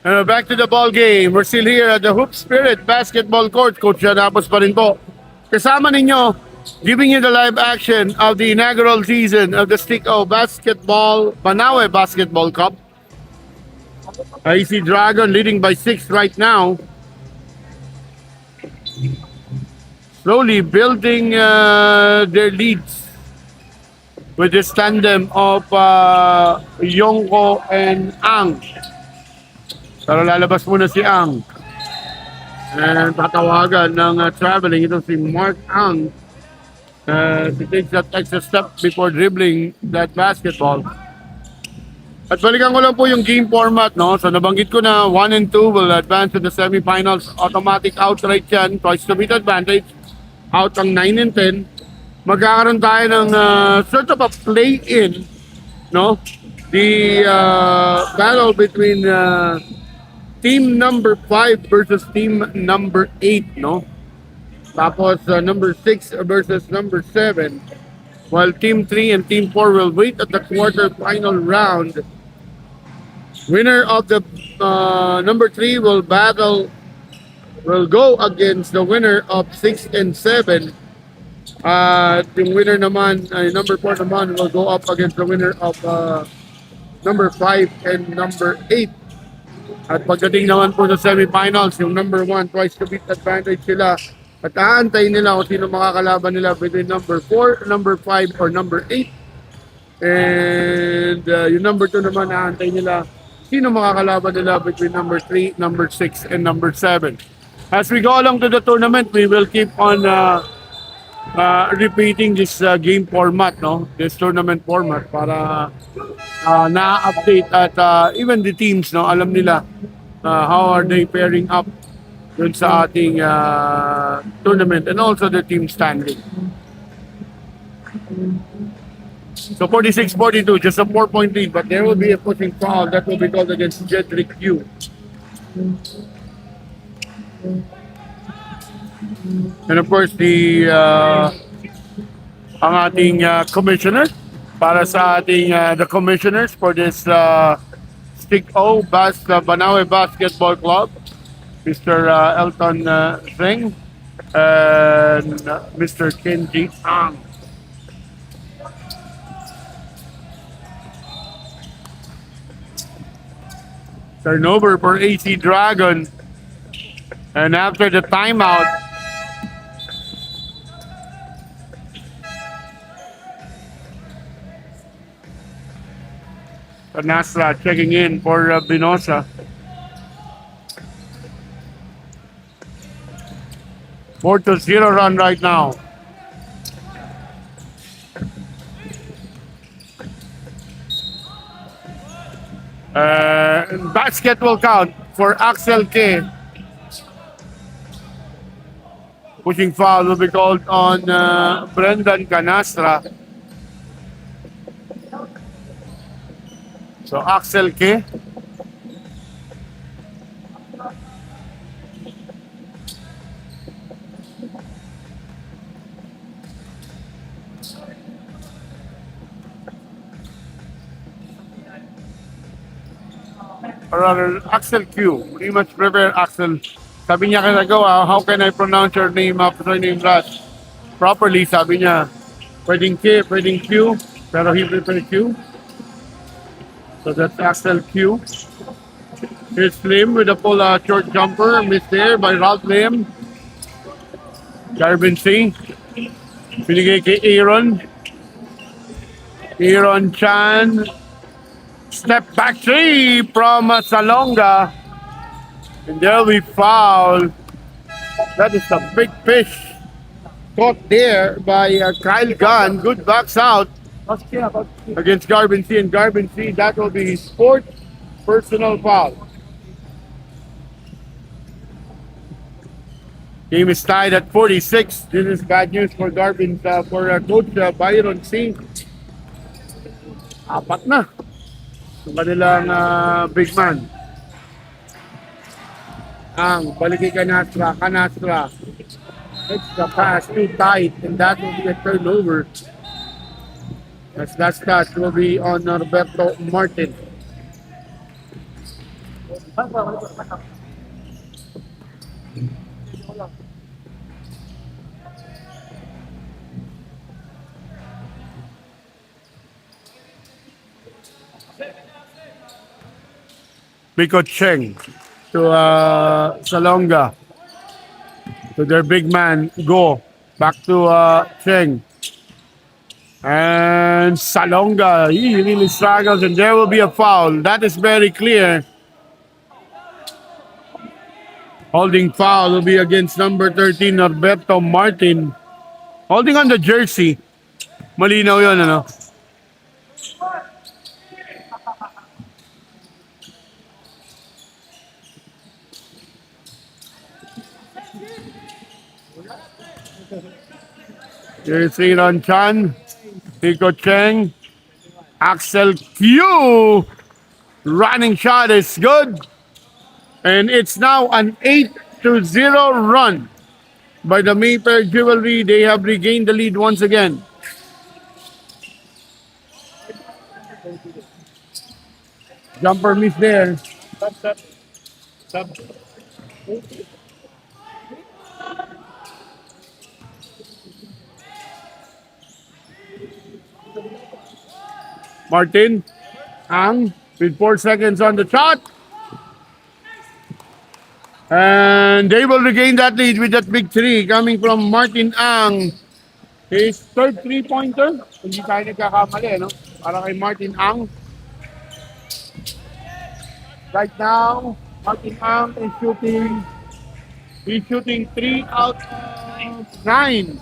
Back to the ball game. We're still here at the Hoop Spirit Basketball Court. Coach Janapos pa rin po. Kasama ninyo, giving you the live action of the inaugural season of the Stick-O Banawe Basketball Cup. I see Dragon leading by 6 right now. Slowly building their leads with this tandem of Yonko and Ang. Pero lalabas muna si Ang. And tatawagan ng traveling. Ito si Mark Ang. He takes that extra step before dribbling that basketball. At balikan ko lang po yung game format, no? So nabanggit ko na 1 and 2 will advance to the semifinals. Automatic outright yan. Twice to beat advantage. Out ang 9 and 10. Magkakaroon tayo ng sort of a play-in, no? The battle between team number 5 versus team number 8, no? Tapos number 6 versus number 7. While team 3 and team 4 will wait at the quarter-final round. Winner of the number 3 will go against the winner of 6 and 7. Yung winner naman, number 4 naman will go up against the winner of number 5 and number 8. At pagdating naman po sa semifinals, yung number 1, twice to beat advantage sila. At aantayin nila kung sino makakalaban nila between number 4, number 5, or number 8. And yung number 2 naman, aantayin nila sino makakalaban nila between number 3, number 6, and number 7. As we go along to the tournament, we will keep on repeating this game format, no? This tournament format para na-update at even the teams, no, alam nila how are they pairing up dun sa ating tournament and also the team standing. So 46-42, just a 4-point lead, but there will be a pushing foul that will be called against Jedrick Q. And of course, ang ating commissioner para sa ating the commissioners for this Stick O Banawe Basketball Club, Mr. Elton Singh and Mr. Kenji Ang. Turnover for AC Dragon. And after the timeout, Nasra checking in for Binosa. 4-0 run right now. Basket will count for Axel K. Pushing foul will be called on Brendan Canastra. So Axel K. Or rather, Axel Q. We must prepare Axel. Sabi niya kinagawa, how can I pronounce your name after name Raj? Properly, sabi niya, pwedeng K, pwedeng Q, pero he prepared Q. So that's Axel Q. Here's Slim with a full short jumper, missed there by Ralph Lim. Garvin C. Binigay kay Aaron. Aaron Chan. Step back three from Salonga. And there'll be foul. That is a big fish. Caught there by Kyle Gunn. Good backs out against Garvin C. And Garvin C, that will be sport personal foul. Game is tied at 46. This is bad news for Garvin, for Coach Byron C. Apat na. Ang kanilang big man. Ang balik kay Canastra. It's the pass too tight, and that will be a turnover. As that touch will be on Roberto Martin. Biko Cheng to Salonga. To their big man, go. Back to Cheng. And Salonga, he really struggles, and there will be a foul. That is very clear. Holding foul will be against number 13, Norberto Martin. Holding on the jersey. Malinaw yun, ano? Here's Aaron Chan, Nico Cheng, Axel Q. Running shot is good. And it's now an 8-0 run by the MAYFAIR Jewelry. They have regained the lead once again. Jumper miss there. Stop. Martin Ang with 4 seconds on the shot. And they will regain that lead with that big three coming from Martin Ang. His third three-pointer. Hindi tayo nagkakamali, no? Para kay Martin Ang. Right now, Martin Ang is shooting. He's shooting 3 out of 9.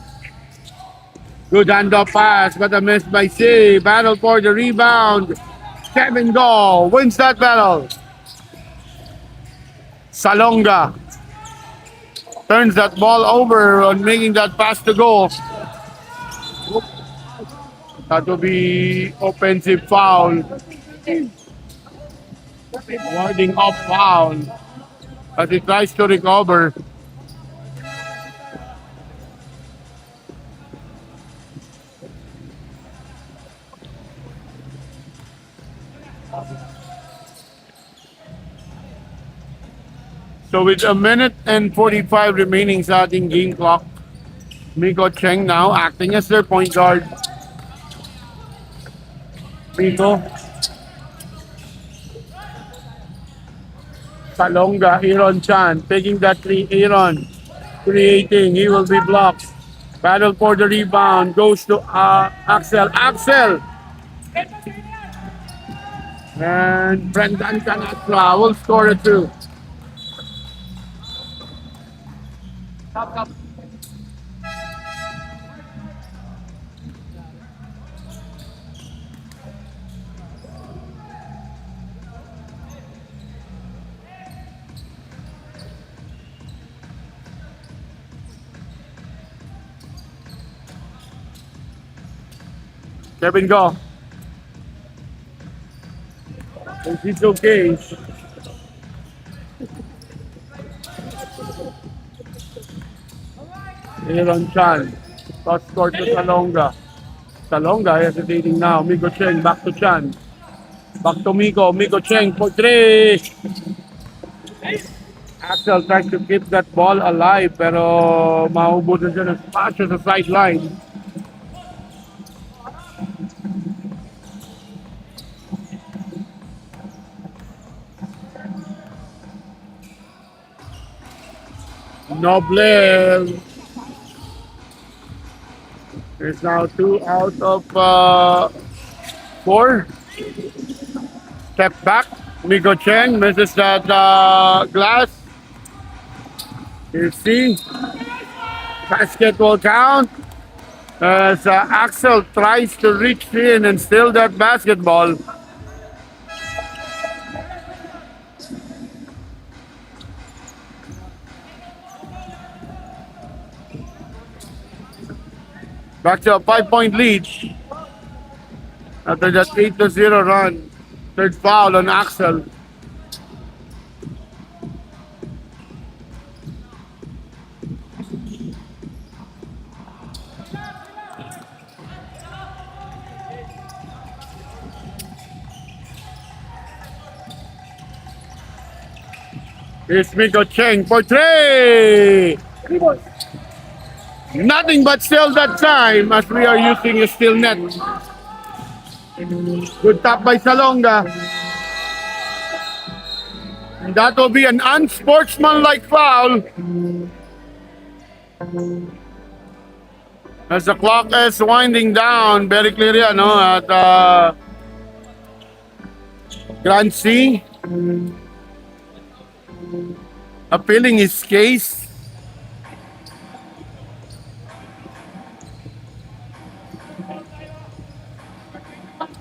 Good handoff pass, but a miss by C. Battle for the rebound. Kevin Gall wins that battle. Salonga turns that ball over on making that pass to goal. That will be offensive foul. Warding off foul as he tries to recover. So with a minute and 45 remaining sa ating game clock, Miko Cheng now acting as their point guard. Miko. Salonga, Aaron Chan taking that three. Aaron creating. He will be blocked. Battle for the rebound. Goes to Axel. Axel! And Brendan Canatra will score a two. Kevin, go. It's okay. Aaron Chan. Toss score to Salonga. Salonga hesitating now. Miko Cheng back to Chan. Back to Miko. Miko Cheng for three. Axel tries to keep that ball alive pero maubos na siya ng spasyo sa sideline. Noble. There's now 2 out of 4. Step back. Miko Cheng misses that glass. You see. Basketball count. As Axel tries to reach in and steal that basketball. Back to a 5-point lead. After that 8-0 run. Third foul on Axel. Here's Miko Cheng for three. Nothing but still that time as we are using a steel net. Good tap by Salonga. And that will be an unsportsmanlike foul. As the clock is winding down, very clear yan, no? At Grand C. Appealing his case.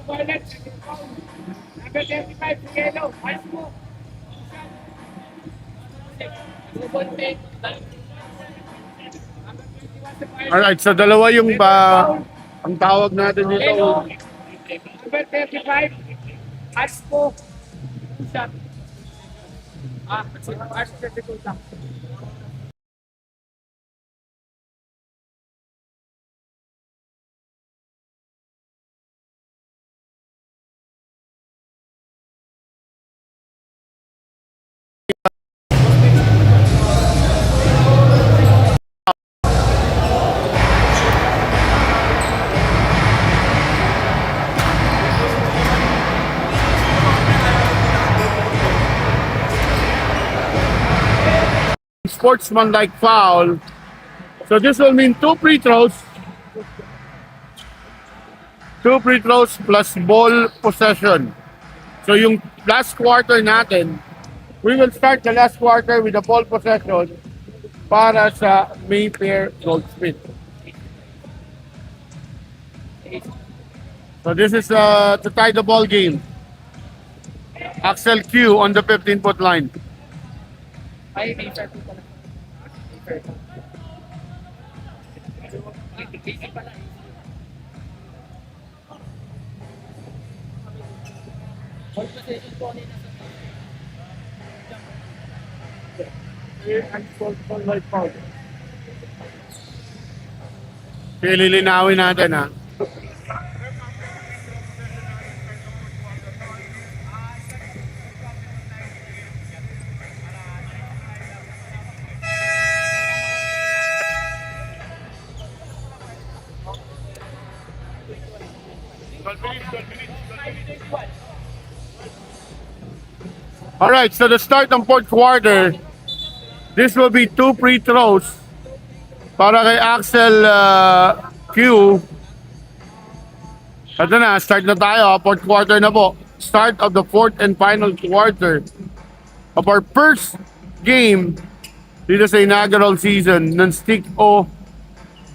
Number 35, yellow. Ayos mo. Alright, so dalawa yung ang tawag natin dito. Number 35, ayos mo. Shot. Ayos mo. Sportsmanlike foul. So this will mean 2 free throws. 2 free throws plus ball possession. So yung last quarter natin, we will start the last quarter with the ball possession para sa MAYFAIR Goldsmith. So this is to tie the ball game. Axel Q on the 15-foot line. Ay, MAYFAIR po pala. MAYFAIR. Okay, lilinawin natin ha. Alright, so the start ng fourth quarter, this will be 2 free throws para kay Axel Q. Ito na, start na tayo. Fourth quarter na po. Start of the fourth and final quarter of our first game dito sa inaugural season ng Stick O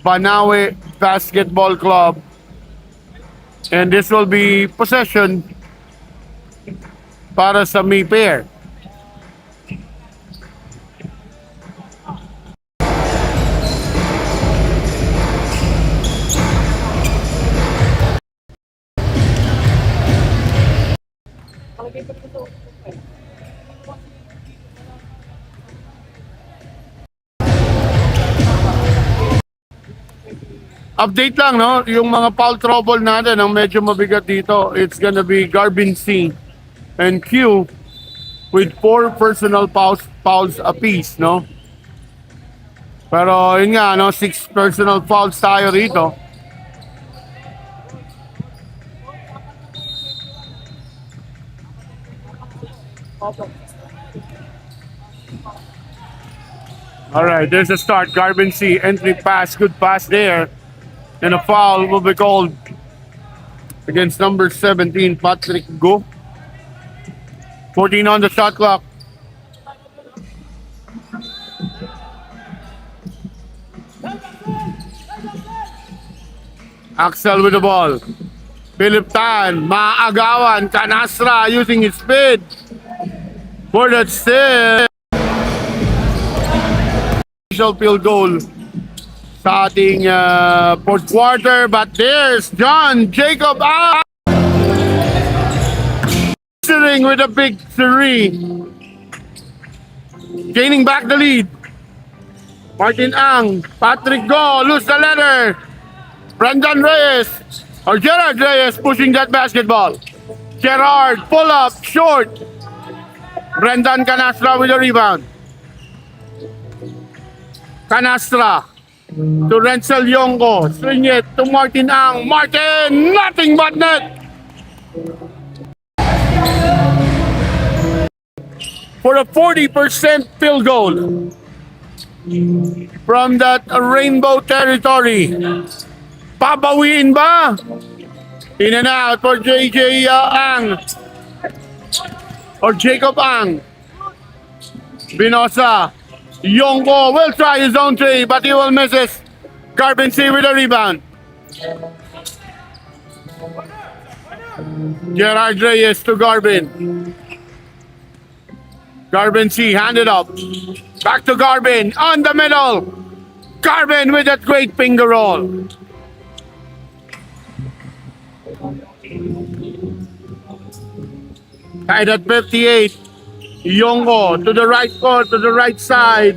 Banawe Basketball Club. And this will be possession para sa MAYFAIR. Update lang, no? Yung mga foul trouble natin ang medyo mabigat dito. It's gonna be Garbin C and Q with 4 personal fouls apiece, no? Pero yun nga, no? 6 personal fouls tayo rito. Alright, there's a start. Garbin C, entry pass, good pass there. And a foul will be called against number 17, Patrick Go. 14 on the shot clock. Axel with the ball. Philip Tan, maagawan, Canastra using his speed for that still. Field goal sa ating fourth quarter, but there's John Jacob answering with a big three, gaining back the lead. Martin Ang, Patrick Go, lose the letter. Brendan Reyes or Gerard Reyes pushing that basketball. Gerard pull up short. Brendan Canastra with a rebound. Canastra to Renzel Yongo. Swing it to Martin Ang. Martin, nothing but net. For a 40% field goal from that rainbow territory. Pabawiin ba? In and out for JJ Ang or Jacob Ang. Binosa. Yongo will try his own three, but he will miss it. Garbin C with a rebound. Gerard Reyes to Garbin. Garbin C, hand it up. Back to Garbin, on the middle. Garbin with that great finger roll. Tied at 58. Yongo to the right court, to the right side.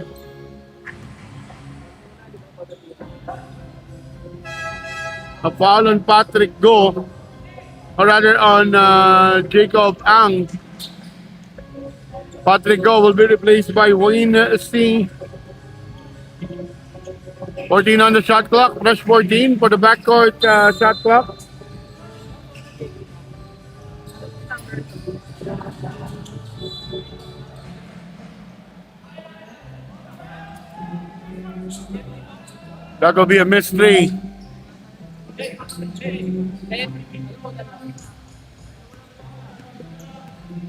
A foul on Patrick Go, or rather on Jacob Ang. Patrick Go will be replaced by Wayne C. 14 on the shot clock, fresh 14 for the backcourt shot clock. That will be a missed three.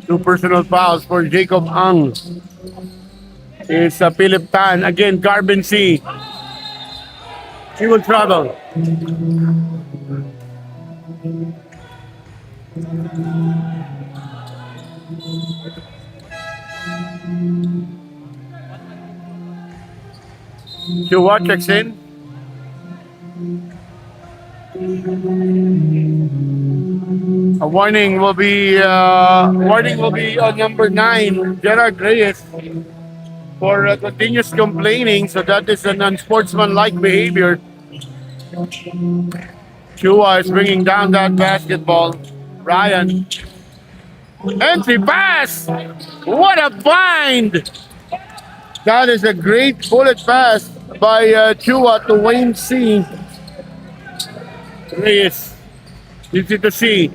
Two personal fouls for Jacob Ang. It's Philip Tan. Again, Garbin C. He will travel. Chua checks in. A warning will be on number 9, Gerard Reyes, for continuous complaining. So that is an unsportsmanlike behavior. Chua is bringing down that basketball. Ryan. Entry pass! What a find! That is a great bullet pass by Chua to Wayne C. Reyes. Easy to see.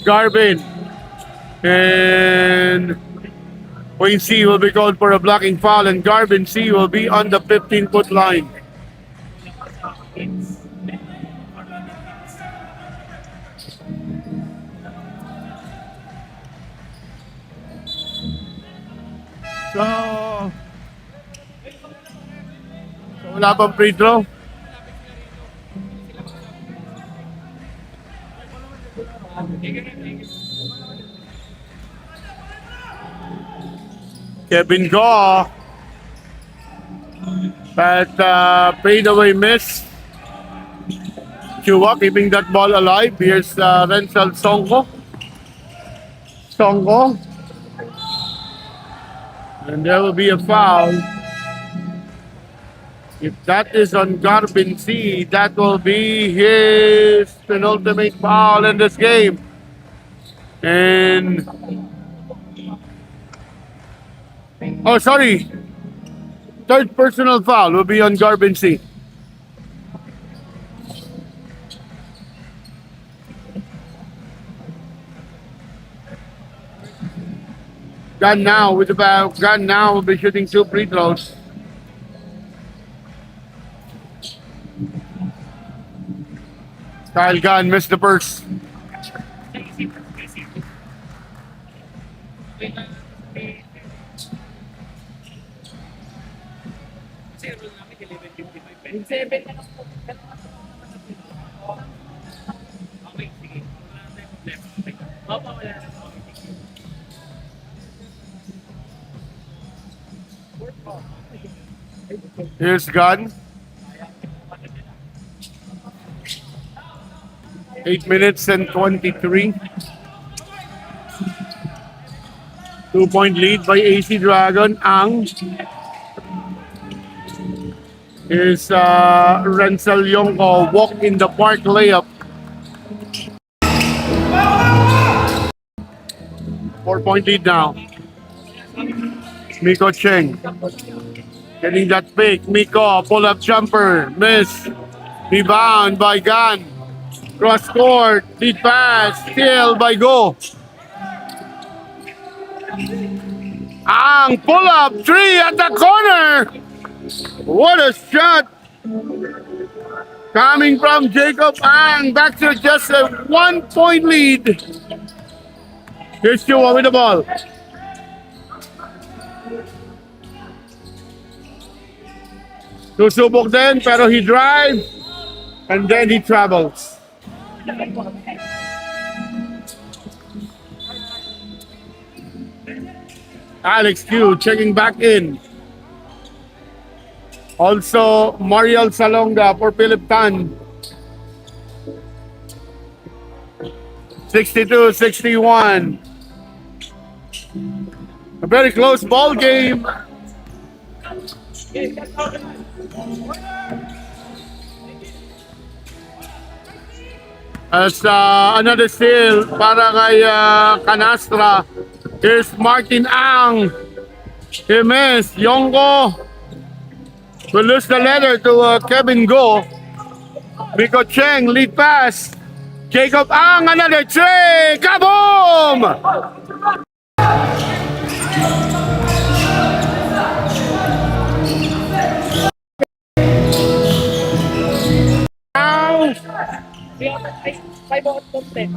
Garvin. And Wayne C will be called for a blocking foul, and Garvin C will be on the 15-foot line. So wala pang free throw. Kevin Gaw. That fadeaway miss. Chua keeping that ball alive. Here's Renzel Songo. And there will be a foul. If that is on Garvin C, that will be his penultimate foul in this game. And third personal foul will be on Garvin C. Gunn now will be shooting 2 free throws. Kyle Gunn missed the first. Here's Gunn. 8 minutes and 23. 2-point lead by AC Dragon. Ang. Here's Renzel Yongo. Walk in the park layup. 4-point lead now. Miko Cheng. Getting that pick. Miko, pull-up jumper. Miss. Rebound by Gan. Cross court. Lead pass. Steal by Go. Ang pull-up 3 at the corner. What a shot. Coming from Jacob Ang. Back to just a 1-point lead. Here's Chua with the ball. Susubok din, pero he drives and then he travels. Alex Q checking back in. Also, Mariel Salonga for Philip Tan. 62-61. A very close ball game. As another steal para kay Canastra. Here's Martin Ang. He missed. Yongo will lose the letter to Kevin Go. Miko Cheng lead pass. Jacob Ang, another three. Kaboom! Now, 5 out of 10.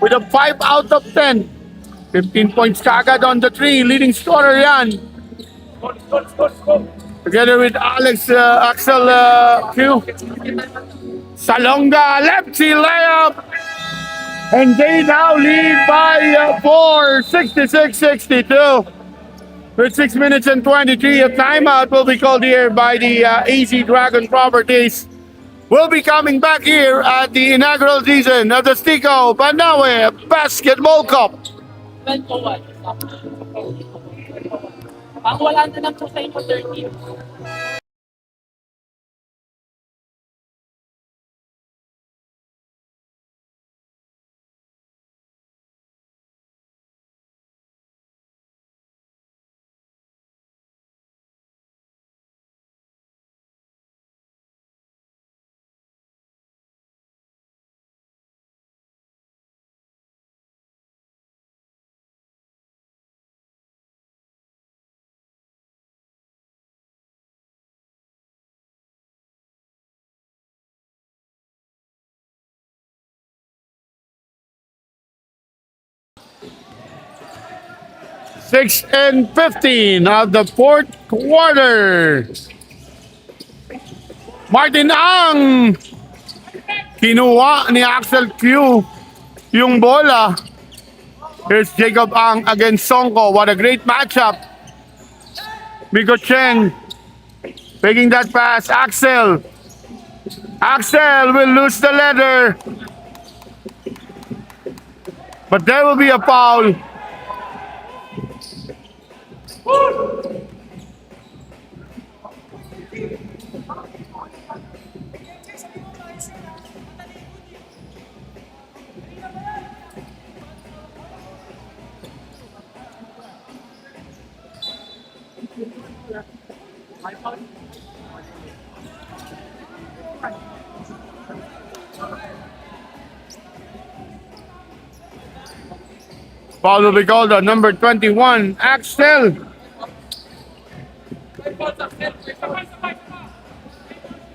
with a 5 out of 10. 15 points kagad on the 3. Leading scorer yan. Together with Axel Q. Salonga, lefty layup. And they now lead by 4, 66-62. With 6 minutes and 23, a timeout will be called here by the AZ Dragon Properties. will be coming back here at the inaugural season of the Stico Banawe Basketball Cup. 12-1. Ang wala na lang po sa inyo, 13. Six and 15 of the fourth quarter. Martin Ang kinuha ni Axel Q yung bola. Here's Jacob Ang against Songko. What a great matchup. Miko Cheng taking that pass. Axel will lose the leather. But there will be a foul. Foul will be called on number 21, Axel.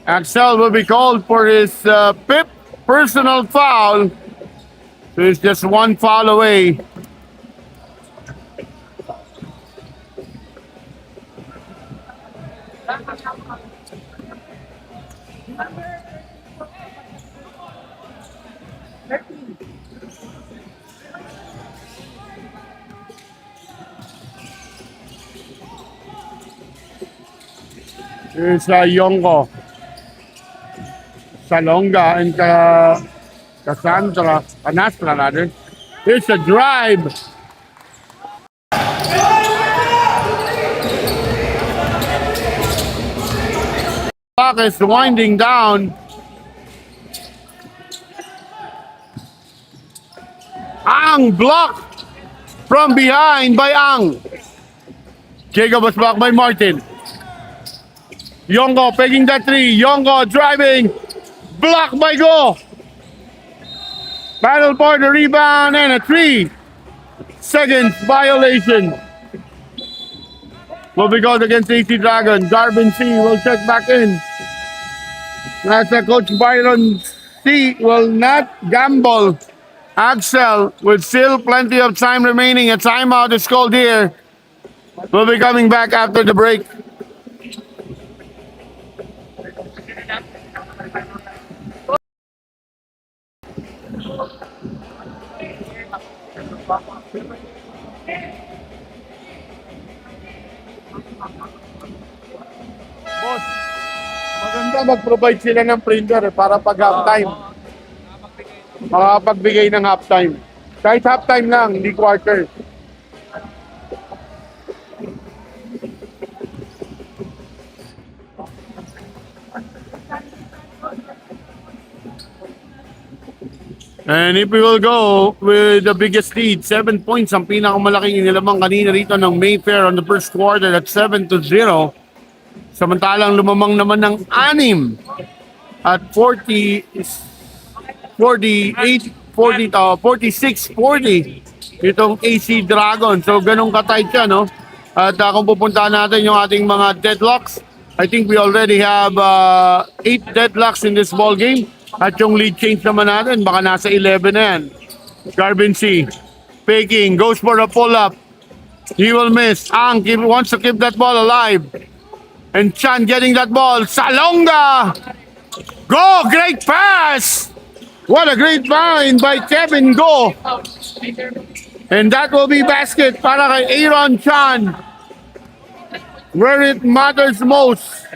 Axel will be called for his fifth personal foul. So he's just one foul away. Here's Yongo, Salonga, and Canastra rather. Here's a drive. Clock is winding down. Ang blocked from behind by Ang. Jacob was blocked by Martin. Yongo pegging that three. Yongo driving. Blocked by Go. Battle for the rebound and a 3-second violation. Will be called against AC Dragon. Darvin C will check back in. As Coach Byron C will not gamble. Axel with still plenty of time remaining. A timeout is called here. We'll be coming back after the break. Boss, maganda mag-provide sila ng printer para pag halftime. Makapagbigay ng halftime. Kahit halftime lang, hindi quarter. And if we will go with the biggest lead, 7 points ang pinakamalaking inilamang kanina rito ng Mayfair on the first quarter at 7-0. Samantalang lumamang naman ng 6 at 46-40 itong AC Dragon. So ganun ka-tight yan, no? At kung pupuntahan natin yung ating mga deadlocks, I think we already have 8 deadlocks in this ball game. At yung lead change naman natin, baka nasa 11 na yan. Garvin C. Faking, goes for a pull-up. He will miss. Ang wants to keep that ball alive. And Chan getting that ball. Salonga! Go! Great pass! What a great find by Kevin Go. And that will be basket para kay Aaron Chan. Where it matters most.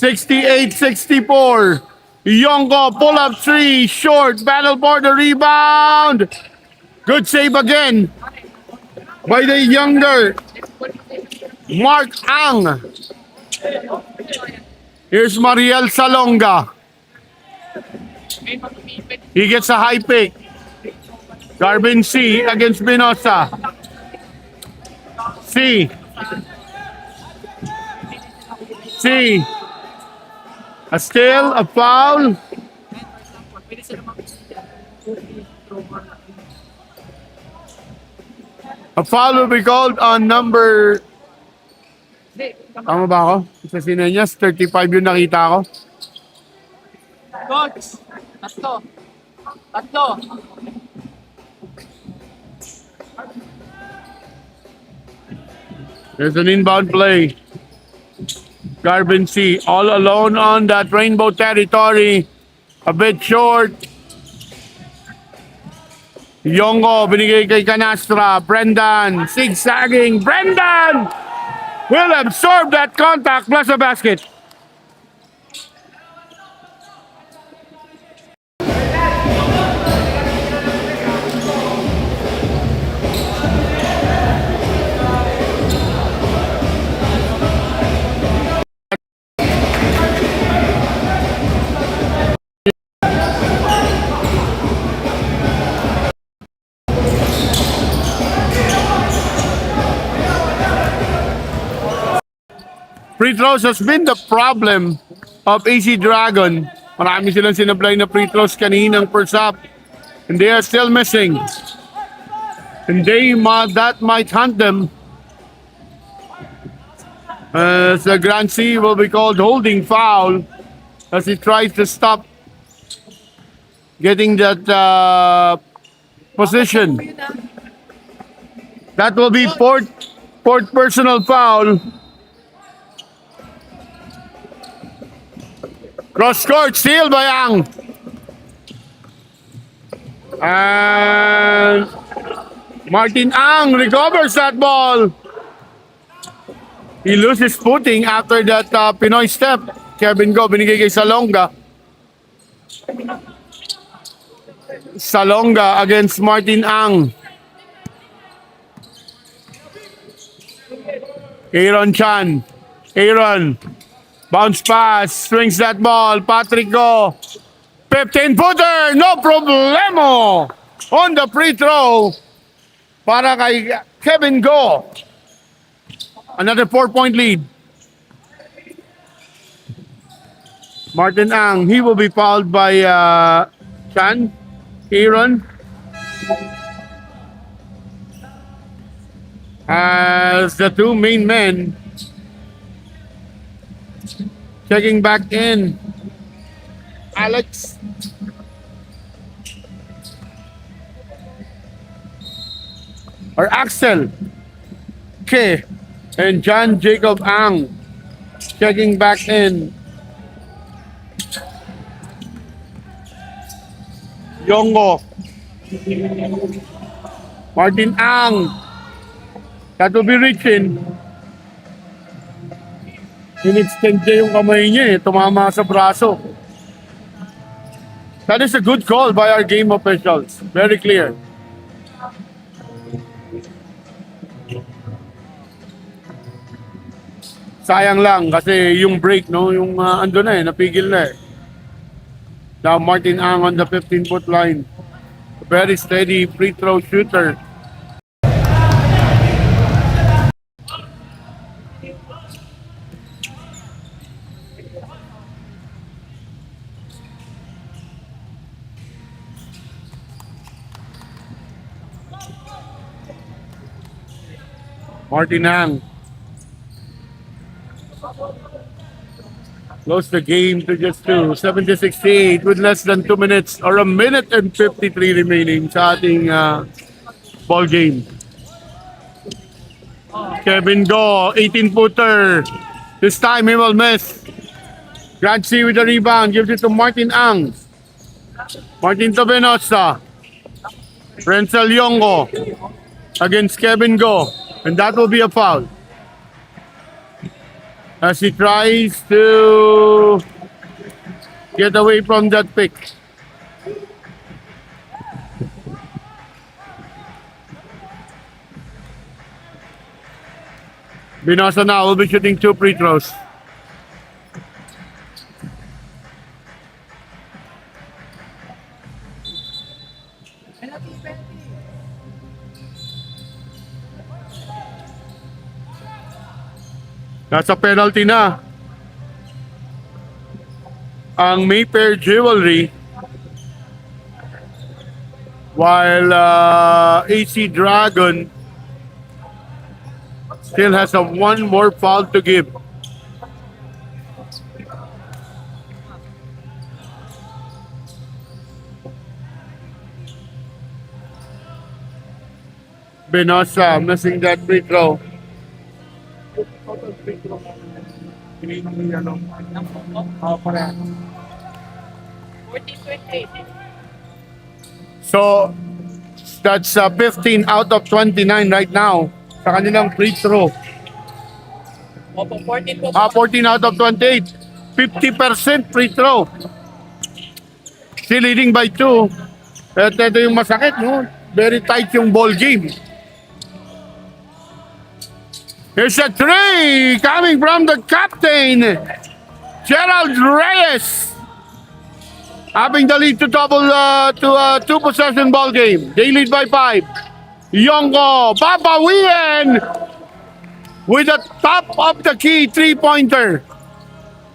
68-64. Yongo, pull up three, short, battle for the rebound. Good save again by the younger Mark Ang. Here's Mariel Salonga. He gets a high pick. Garvin C against Binosa. C. A steal, a foul. A foul will be called on number... Tama ba ako? Sa Sinenyas, 35 yung nakita ko. Coach, tatlo. There's an inbound play. Garvin C all alone on that rainbow territory. A bit short. Yongo, binigay kay Canastra. Brendan, zigzagging. Brendan will absorb that contact plus a basket. Free throws has been the problem of AC Dragon. Marami silang sinablay na free throws kaninang first half. And they are still missing. And that might hunt them. As the Grand C will be called holding foul as he tries to stop getting that position. That will be fourth personal foul. Cross court, steal by Ang. And Martin Ang recovers that ball. He loses footing after that Pinoy step. Kevin Go, binigay kay Salonga. Salonga against Martin Ang. Aaron Chan. Aaron. Bounce pass, swings that ball, Patrick Go. 15-footer, no problemo. On the free throw para kay Kevin Go. Another 4-point lead. Martin Ang, he will be fouled by Chan. Aaron. As the two main men checking back in. Alex. Or Axel K. And John Jacob Ang checking back in. Yongo. Martin Ang. That will be reaching. In-extend niya yung kamay niya tumama sa braso. That is a good call by our game officials. Very clear. Sayang lang kasi yung break, no, yung ando na napigil na Now Martin Ang on the 15-foot line. A very steady free throw shooter. Martin Ang close the game to just 2, 70-68 with less than 2 minutes or a minute and 53 remaining sa ating ball game. Kevin Go, 18-footer. This time he will miss. Grant C with the rebound, gives it to Martin Ang. Martin Tabenosa. Renzel Yongo against Kevin Go. And that will be a foul. as he tries to get away from that pick. Binosa now will be shooting 2 free throws. Nasa penalty na ang MAYFAIR Jewelry, while AC Dragon still has one more foul to give. Binosa missing that free throw. So that's 15 out of 29 right now sa kanilang free throw. Opo, 14 po. 14 out of 28. 50% free throw. Still leading by 2. At ito yung masakit, no? Very tight yung ball game. Here's a 3 coming from the captain, Gerald Reyes. Having the lead to double to a 2-possession ball game. They lead by 5. Yongo Babawian with a top of the key 3-pointer.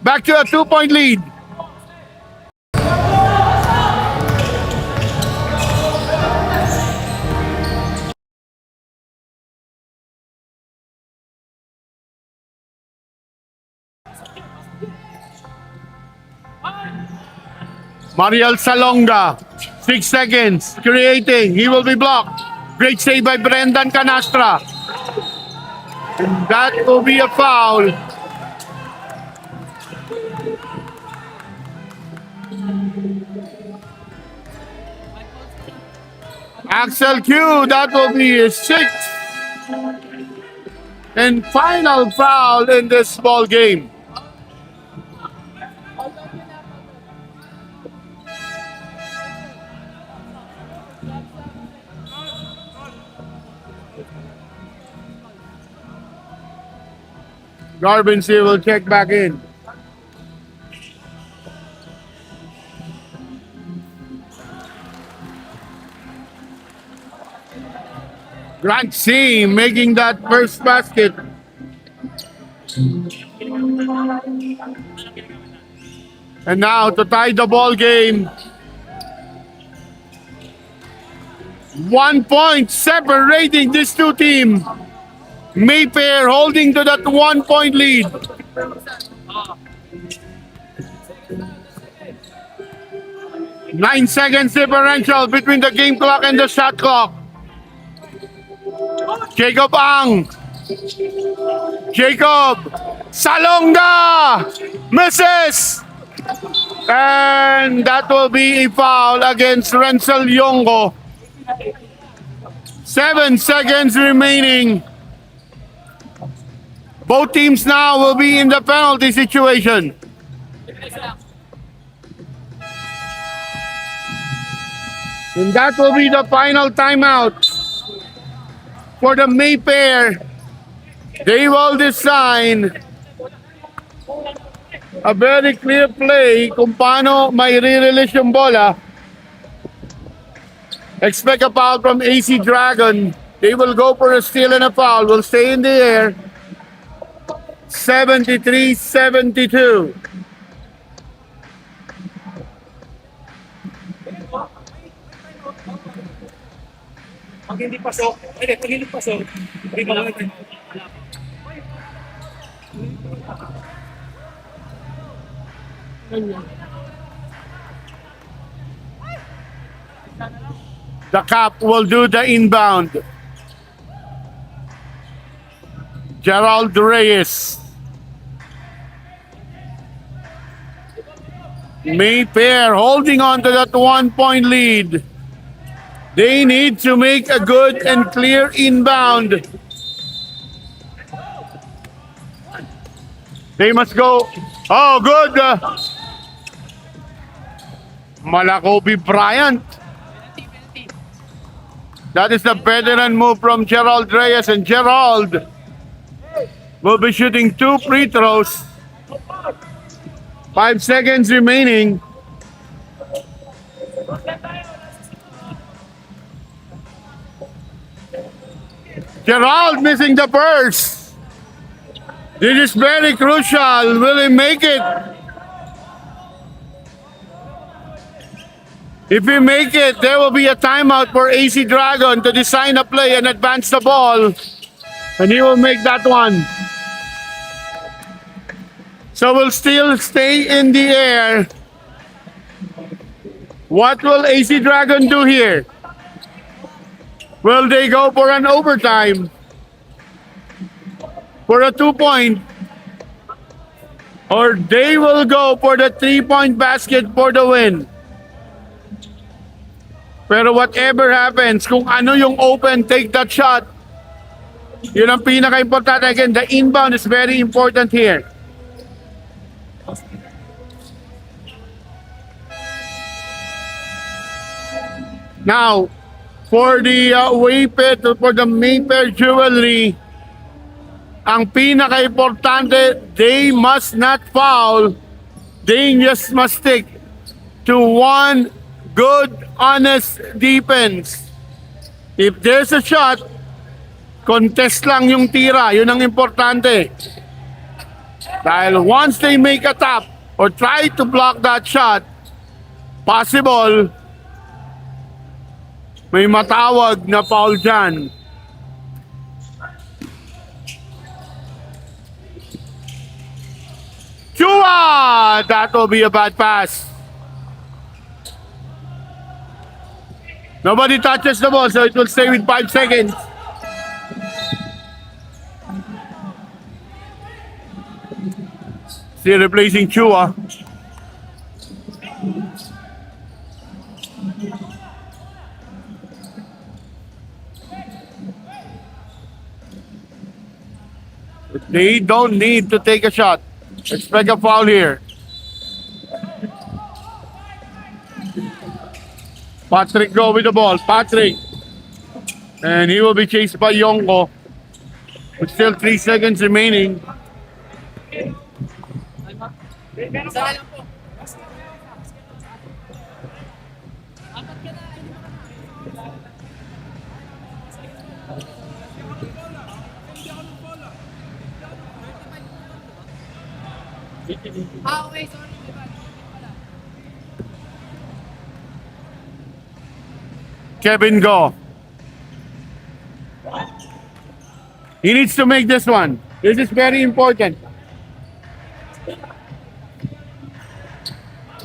Back to a 2-point lead. Mariel Salonga, 6 seconds, creating. He will be blocked. Great save by Brendan Canastra. And that will be a foul. Axel Q, that will be his 6th and final foul in this ball game. Garbancy will check back in. Grant C making that first basket. And now to tie the ball game. 1 point separating these two teams. MAYFAIR holding to that 1-point lead. Nine seconds differential between the game clock and the shot clock. Jacob Ang. Jacob Salonga misses. And that will be a foul against Renzel Yongo. 7 seconds remaining. Both teams now will be in the penalty situation. And that will be the final timeout for the MAYFAIR. They will design a very clear play kung paano may re-release yung bola. Expect a foul from AC Dragon. They will go for a steal and a foul. Will stay in the air. 73-72. Pag hindi pasok, pag hindi pasok, hindi pa lang. The Cap will do the inbound. Gerald Reyes. MAYFAIR holding on to that 1-point lead. They need to make a good and clear inbound. They must go. Oh, good. Malakobi Bryant. That is the veteran move from Gerald Reyes, and Gerald will be shooting 2 free throws. 5 seconds remaining. Gerald missing the first. This is very crucial. Will he make it? If we make it, there will be a timeout for AC Dragon to design a play and advance the ball. And he will make that one. So we'll still stay in the air. What will AC Dragon do here? Will they go for an overtime? For a 2-point? Or they will go for the 3-point basket for the win? Pero whatever happens, kung ano yung open, take that shot. Yun ang pinaka-importante. Again, the inbound is very important here. Now, for the for the MAYFAIR jewelry, ang pinaka-importante, they must not foul. They just must stick to one good, honest defense. If there's a shot, contest lang yung tira. Yun ang importante. Dahil once they make a tap or try to block that shot, possible may matawag na foul dyan. Chua! That will be a bad pass. Nobody touches the ball, so it will stay with 5 seconds. Still replacing Chua. They don't need to take a shot. Expect a foul here. Patrick go with the ball. Patrick. And he will be chased by Yonko. With still 3 seconds remaining. Okay, sorry. Kevin go. He needs to make this one. This is very important.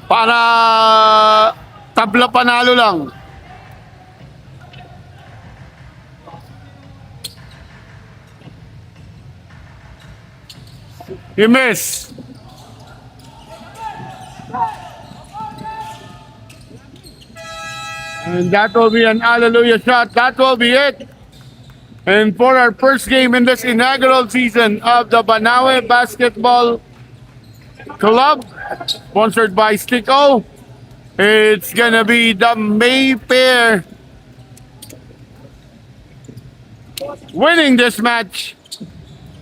Para tabla panalo lang. He missed. And that will be an hallelujah shot. That will be it. And for our first game in this inaugural season of the Banawe Basketball Club, sponsored by Stick-O, it's gonna be the MAYFAIR winning this match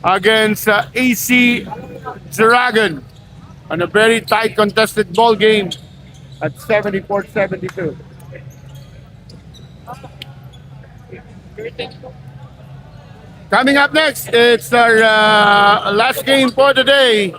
against AC Dragon on a very tight contested ball game at 74-72. Coming up next, it's our last game for the day.